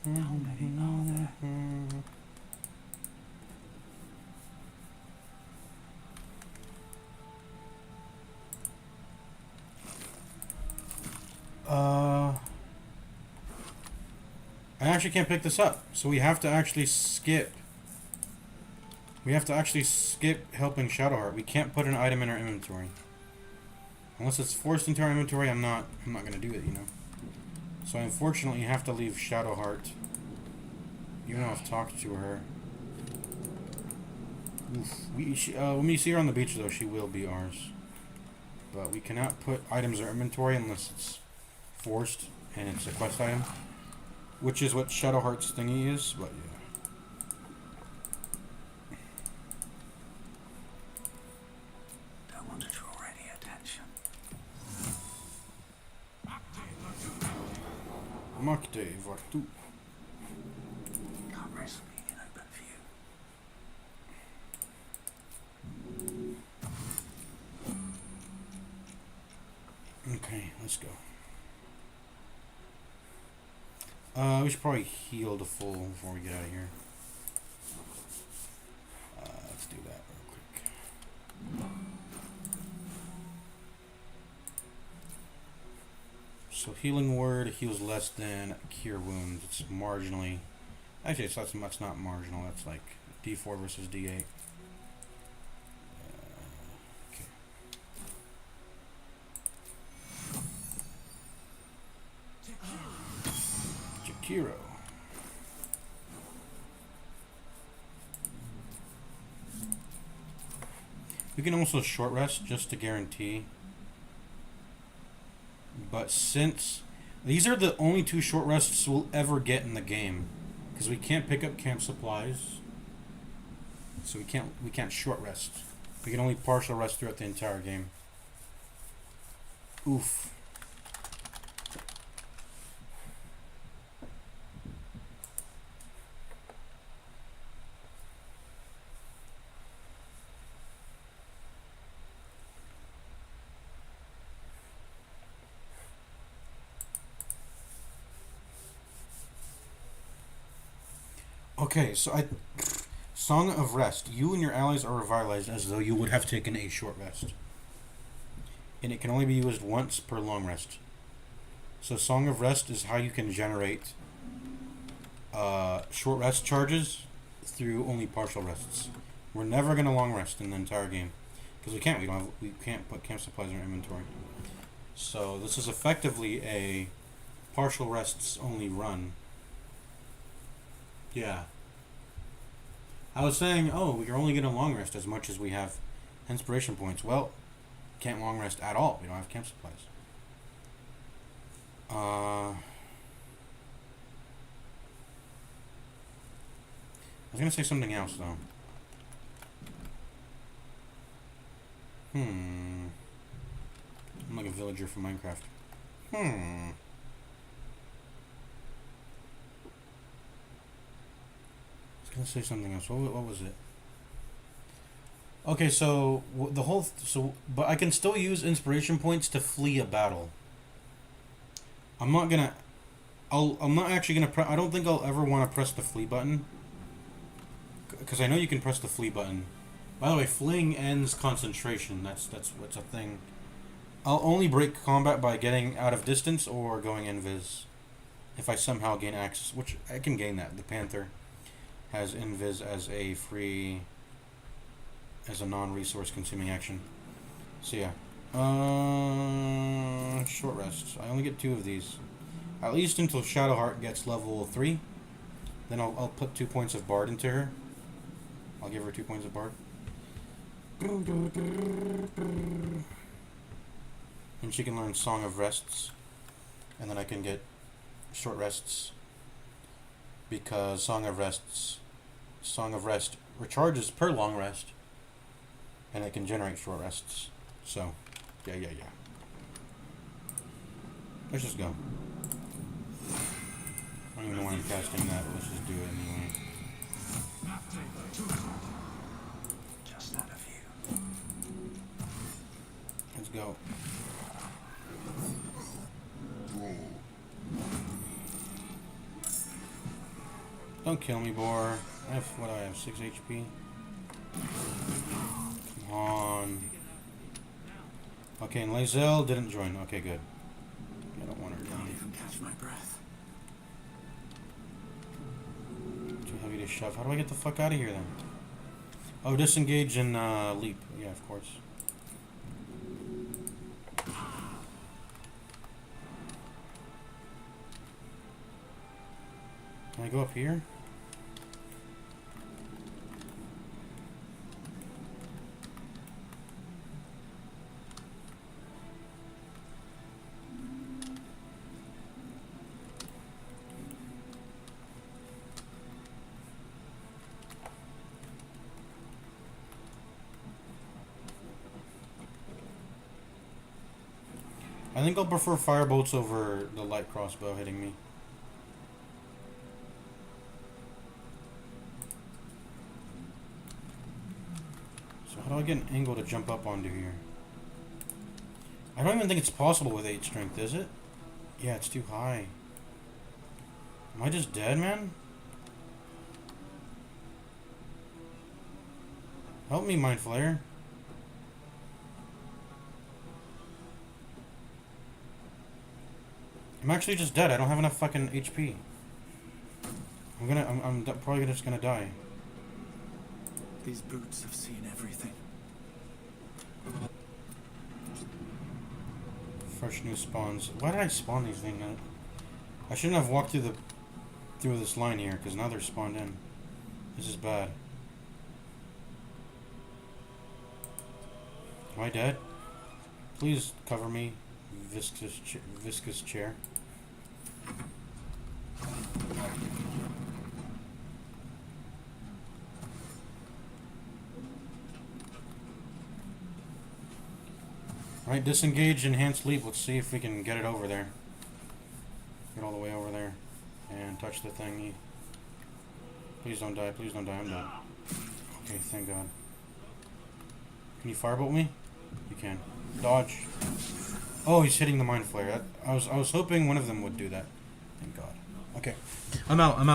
How many are there? I actually can't pick this up, so we have to actually skip. We have to actually skip helping Shadowheart. We can't put an item in our inventory. Unless it's forced into our inventory, I'm not gonna do it, you know. So unfortunately, you have to leave Shadowheart. Even though I've talked to her. Oof. When we see her on the beach, though, she will be ours. But we cannot put items in our inventory unless it's forced and it's a quest item. Which is what Shadowheart's thingy is, but yeah. Don't want to draw any attention. Makte Vartu. Can't risk being in open view. Okay, let's go. We should probably heal to full before we get out of here. Let's do that real quick. So healing word heals less than cure wounds. It's marginally. Actually, that's not marginal. That's like D4 versus D8. Okay. Jakiro. We can also short rest just to guarantee. But since these are the only 2 short rests we'll ever get in the game, because we can't pick up camp supplies, so we can't short rest. We can only partial rest throughout the entire game. Oof. Okay, so Song of Rest. You and your allies are revitalized as though you would have taken a short rest. And it can only be used once per long rest. So Song of Rest is how you can generate short rest charges through only partial rests. We're never gonna long rest in the entire game because we can't. We can't put camp supplies in our inventory. So this is effectively a partial rests only run. Yeah. I was saying, oh, you're only gonna long rest as much as we have inspiration points. Well, can't long rest at all. We don't have camp supplies. I was gonna say something else though. I'm like a villager from Minecraft. I was gonna say something else. What was it? Okay, so but I can still use inspiration points to flee a battle. I'm not actually gonna I don't think I'll ever want to press the flee button, because I know you can press the flee button. By the way, fleeing ends concentration. That's what's a thing. I'll only break combat by getting out of distance or going invis. If I somehow gain access, which I can gain that. The Panther has invis as a non-resource consuming action. So yeah. Short rests. I only get 2 of these. At least until Shadowheart gets level 3. Then I'll put 2 points of Bard into her. I'll give her 2 points of Bard. And she can learn Song of Rests. And then I can get short rests. Because Song of Rest recharges per long rest. And it can generate short rests. So, yeah. Let's just go. I don't even know why I'm casting that, but let's just do it anyway. Just out of view. Let's go. Don't kill me, boar. I have 6 HP. Come on. Okay, and Lae'zel didn't join. Okay, good. I don't want her to Can't even catch my breath. Too heavy to shove. How do I get the fuck out of here then? Oh, disengage and leap. Yeah, of course. Can I go up here? I think I'll prefer firebolts over the light crossbow hitting me. So how do I get an angle to jump up onto here? I don't even think it's possible with 8 strength, is it? Yeah, it's too high. Am I just dead, man? Help me, Mind Flayer. I'm actually just dead. I don't have enough fucking HP. I'm probably just gonna die. These brutes have seen everything. Fresh new spawns. Why did I spawn these things? I shouldn't have walked through this line here, because now they're spawned in. This is bad. Am I dead? Please cover me, viscous chair. Alright, disengage, enhanced leap. Let's see if we can get it over there. Get all the way over there. And touch the thingy. Please don't die, please don't die, I'm dead. Okay, thank God. Can you firebolt me? You can. Dodge. Oh, he's hitting the Mind Flayer. I was hoping one of them would do that. Thank God. Okay. I'm out. I'm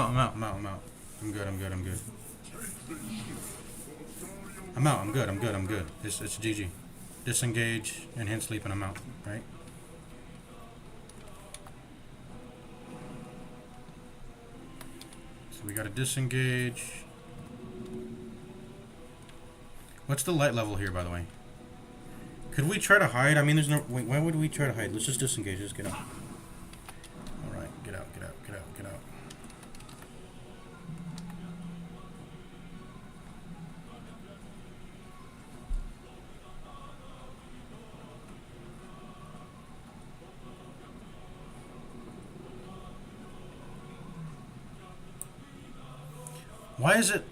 good. I'm good. It's GG. Disengage, enhance sleep, and I'm out, right? So we gotta disengage. What's the light level here, by the way? Could we try to hide? I mean, there's no... Wait, why would we try to hide? Let's just disengage. Just get out. Alright, get out. Why is it...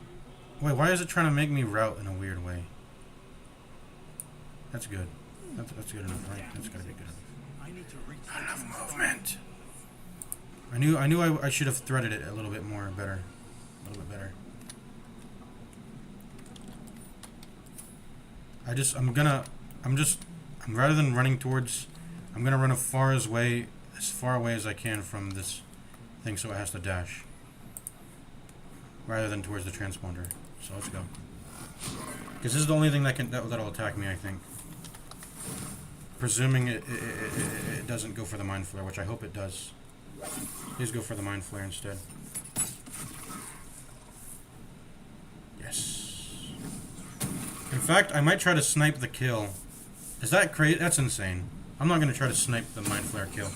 Wait, why is it trying to make me route in a weird way? That's good. That's good enough, right? That's gotta be good enough. Not enough movement. I knew I should have threaded it a little bit more better. A little bit better. Rather than running towards, I'm gonna run as far away as I can from this thing so it has to dash. Rather than towards the transponder. So let's go. Because this is the only thing that'll attack me, I think. Presuming it doesn't go for the Mind Flayer, which I hope it does. Please go for the Mind Flayer instead. Yes. In fact, I might try to snipe the kill. Is that crazy? That's insane. I'm not gonna try to snipe the Mind Flayer kill.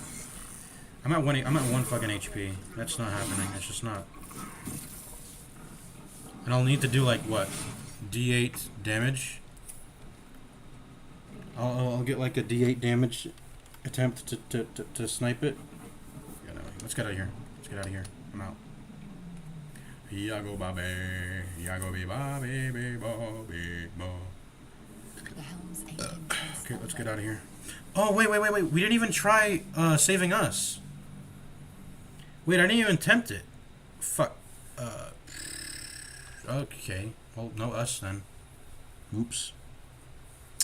I'm at one fucking HP. That's not happening. It's just not. And I'll need to do like what? D8 damage. I'll get like a D8 damage attempt to snipe it. Yeah, no, let's get out of here. I'm out. Yago babe, yago be babe, babe, The helm's ancient. Okay, let's get out of here. Oh wait! We didn't even try saving us. Wait, I didn't even attempt it. Fuck. Okay. Well, no us then. Oops.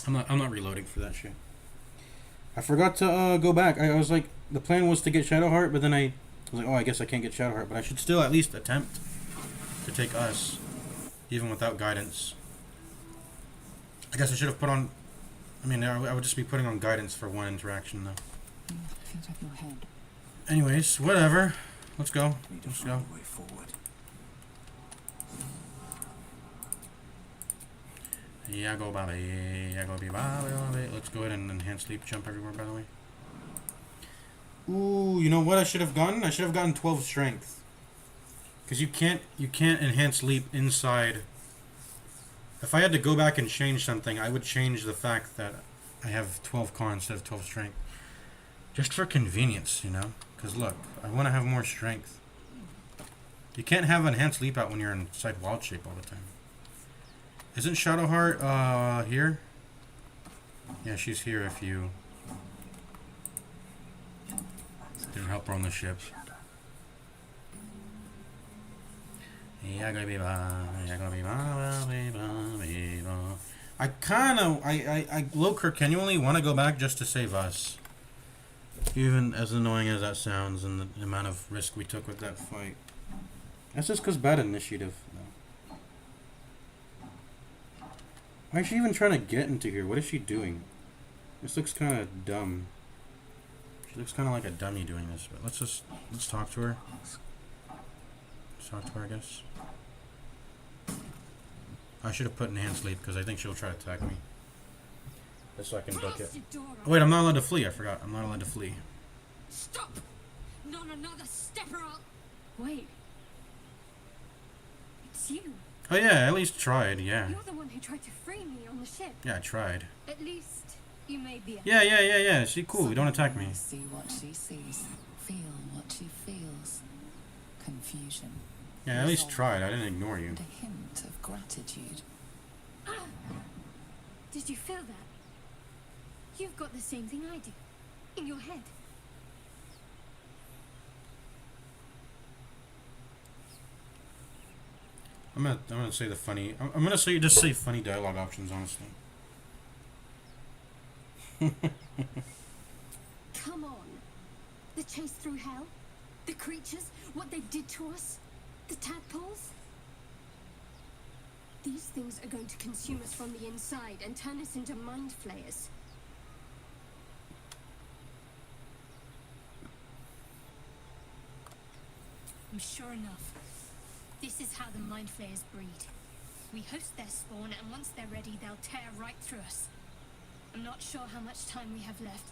I'm not reloading for that shit. I forgot to go back. I was like, the plan was to get Shadowheart, but then I was like, oh, I guess I can't get Shadowheart, but I should still at least attempt to take us, even without guidance. I guess I should have put on. I mean, I would just be putting on guidance for one interaction though. Feels like your head. Anyways, whatever. Let's go. Need to Let's find go. a way forward. Yeah, go Bobby. Yeah, go be Bobby. Let's go ahead and enhance sleep jump everywhere, by the way. Ooh, you know what I should have gotten? I should have gotten 12 strength. Because you can't enhance leap inside. If I had to go back and change something, I would change the fact that I have 12 con instead of 12 strength. Just for convenience, you know? Because look, I want to have more strength. You can't have enhanced leap out when you're inside wild shape all the time. Isn't Shadowheart here? Yeah, she's here if you didn't help her on the ship. Loker, can you only want to go back just to save us? Even as annoying as that sounds and the amount of risk we took with that fight. That's just because bad initiative. No. Why is she even trying to get into here? What is she doing? This looks kind of dumb. She looks kind of like a dummy doing this. But let's talk to her. Let's talk to her, I guess. I should have put enhanced lead because I think she'll try to attack me. Just so I can duck it. Oh, wait, I'm not allowed to flee. I forgot. I'm not allowed to flee. Stop! Not another step or I'll... Wait. It's you. Oh yeah, at least tried. Yeah. You're the one who tried to free me on the ship. Yeah, I tried. At least you made the effort. Yeah. She cool. Don't attack me. See what she sees, feel what she feels. Confusion. Yeah, at least tried. I didn't ignore you. And a hint of gratitude. Did you feel that? You've got the same thing I do. In your head. I'm gonna say the funny. I'm gonna say just say funny dialogue options. Honestly. Come on. The chase through hell? The creatures? What they did to us? The tadpoles? These things are going to consume us from the inside and turn us into mind flayers. Sure enough, this is how the mind flayers breed. We host their spawn, and once they're ready, they'll tear right through us. I'm not sure how much time we have left,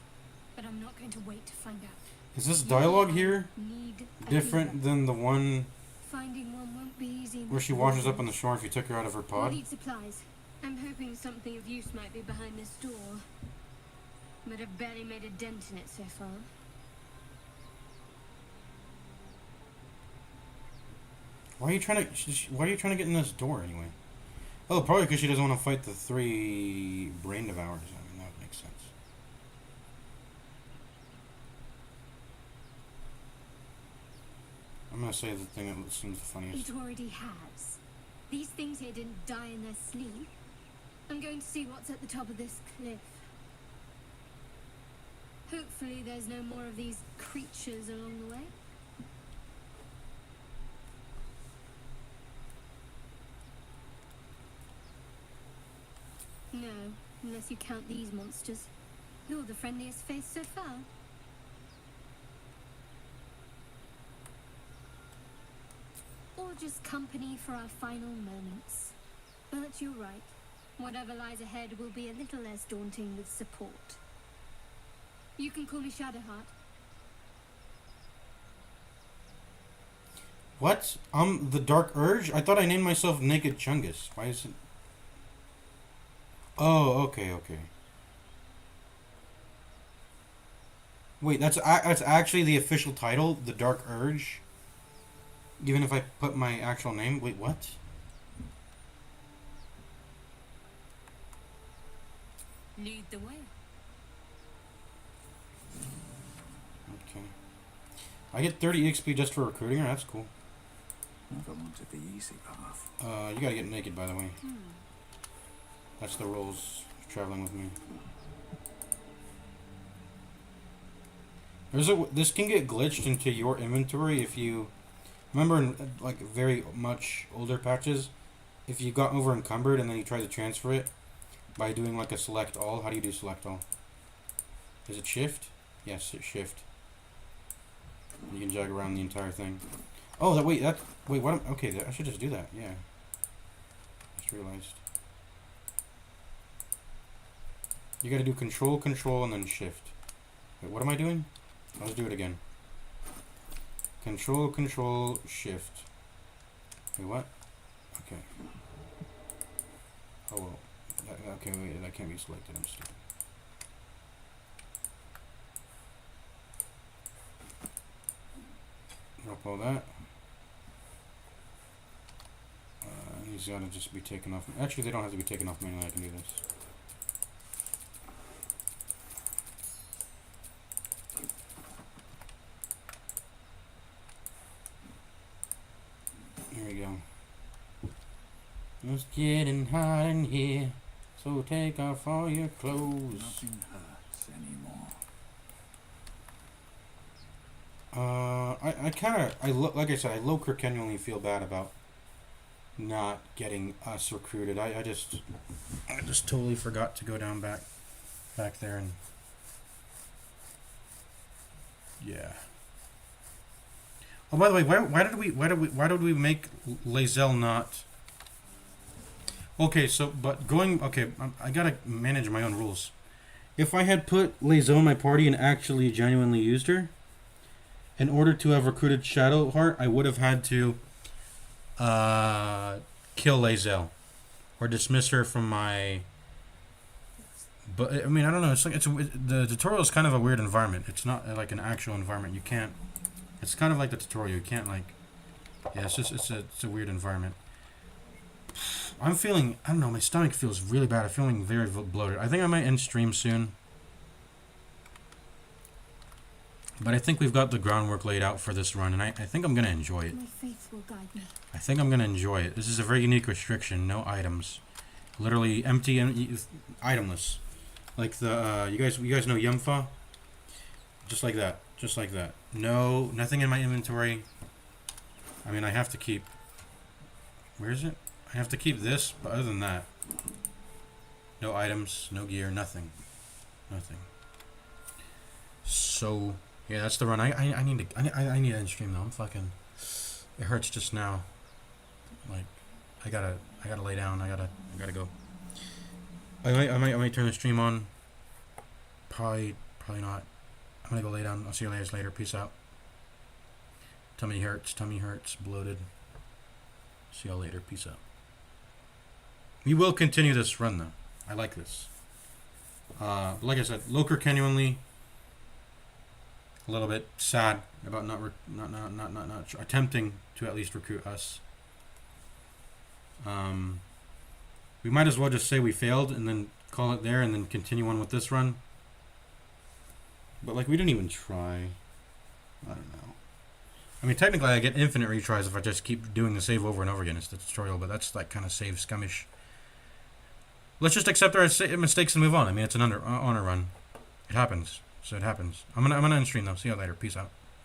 but I'm not going to wait to find out. Is this dialogue here Need a different healer. than the one Finding one won't be easy. where she washes up on the shore if you took her out of her We'll pod? need supplies. I'm hoping something of use might be behind this door. But I've barely made a dent in it so far. Why are you trying to get in this door anyway? Oh, probably because she doesn't want to fight the 3 brain devourers. I mean, that makes sense. I'm gonna say the thing that seems the funniest. It already has. These things here didn't die in their sleep. I'm going to see what's at the top of this cliff. Hopefully there's no more of these creatures along the way. No, unless you count these monsters. You're the friendliest face so far. Or just company for our final moments. But you're right. Whatever lies ahead will be a little less daunting with support. You can call me Shadowheart. What? The Dark Urge? I thought I named myself Naked Chungus. Why is it... Oh, okay. Wait, that's actually the official title, The Dark Urge? Even if I put my actual name? Wait, what? Lead the way. Okay. I get 30 XP just for recruiting her? That's cool. Never wanted the easy path. You gotta get naked, by the way. That's the rules of traveling with me. This can get glitched into your inventory if you... Remember in like very much older patches, if you got over encumbered and then you tried to transfer it by doing like a select all. How do you do select all? Is it shift? Yes, it's shift. You can jog around the entire thing. Oh, wait, what? Okay, I should just do that. Yeah. Just realized. You gotta do control, and then shift. Wait, what am I doing? Let's do it again. Control, shift. Wait, what? Okay. Oh, well. Okay, wait, that can't be selected. I'm stupid. Drop all that. These gotta just be taken off. Actually, they don't have to be taken off manually. I can do this. There we go. It's getting hot in here. So take off all your clothes. Nothing hurts anymore. I kind of, like I said, I low genuinely feel bad about not getting us recruited. I just totally forgot to go down back there and yeah. Oh, by the way, why did we make Lae'zel not? Okay, so I gotta manage my own rules. If I had put Lae'zel in my party and actually genuinely used her, in order to have recruited Shadowheart, I would have had to kill Lae'zel or dismiss her from my. But I mean, I don't know. It's like the tutorial is kind of a weird environment. It's not like an actual environment. You can't. It's kind of like the tutorial. You can't like. Yeah, it's a weird environment. I'm feeling. I don't know. My stomach feels really bad. I'm feeling very bloated. I think I might end stream soon. But I think we've got the groundwork laid out for this run, and I think I'm gonna enjoy it. My faith will guide me. I think I'm gonna enjoy it. This is a very unique restriction. No items, literally empty and itemless. Like the you guys know Yumfa? Just like that. Just like that. No, nothing in my inventory. I mean, I have to keep. Where is it? I have to keep this, but other than that, no items, no gear, nothing, nothing. So yeah, that's the run. I need to end stream though. I'm fucking. It hurts just now. Like, I gotta lay down. I gotta go. I might turn the stream on. Probably not. I'm gonna go lay down. I'll see you guys later. Peace out. Tummy hurts, bloated. See y'all later. Peace out. We will continue this run though. I like this. Like I said, Loker genuinely a little bit sad about not attempting to at least recruit us. We might as well just say we failed and then call it there and then continue on with this run. But like we didn't even try. I don't know. I mean, technically I get infinite retries if I just keep doing the save over and over again. It's the tutorial, but that's like kind of save scummish. Let's just accept our mistakes and move on. I mean, it's an honor run. It happens. So it happens. I'm gonna end stream though. See you later. Peace out.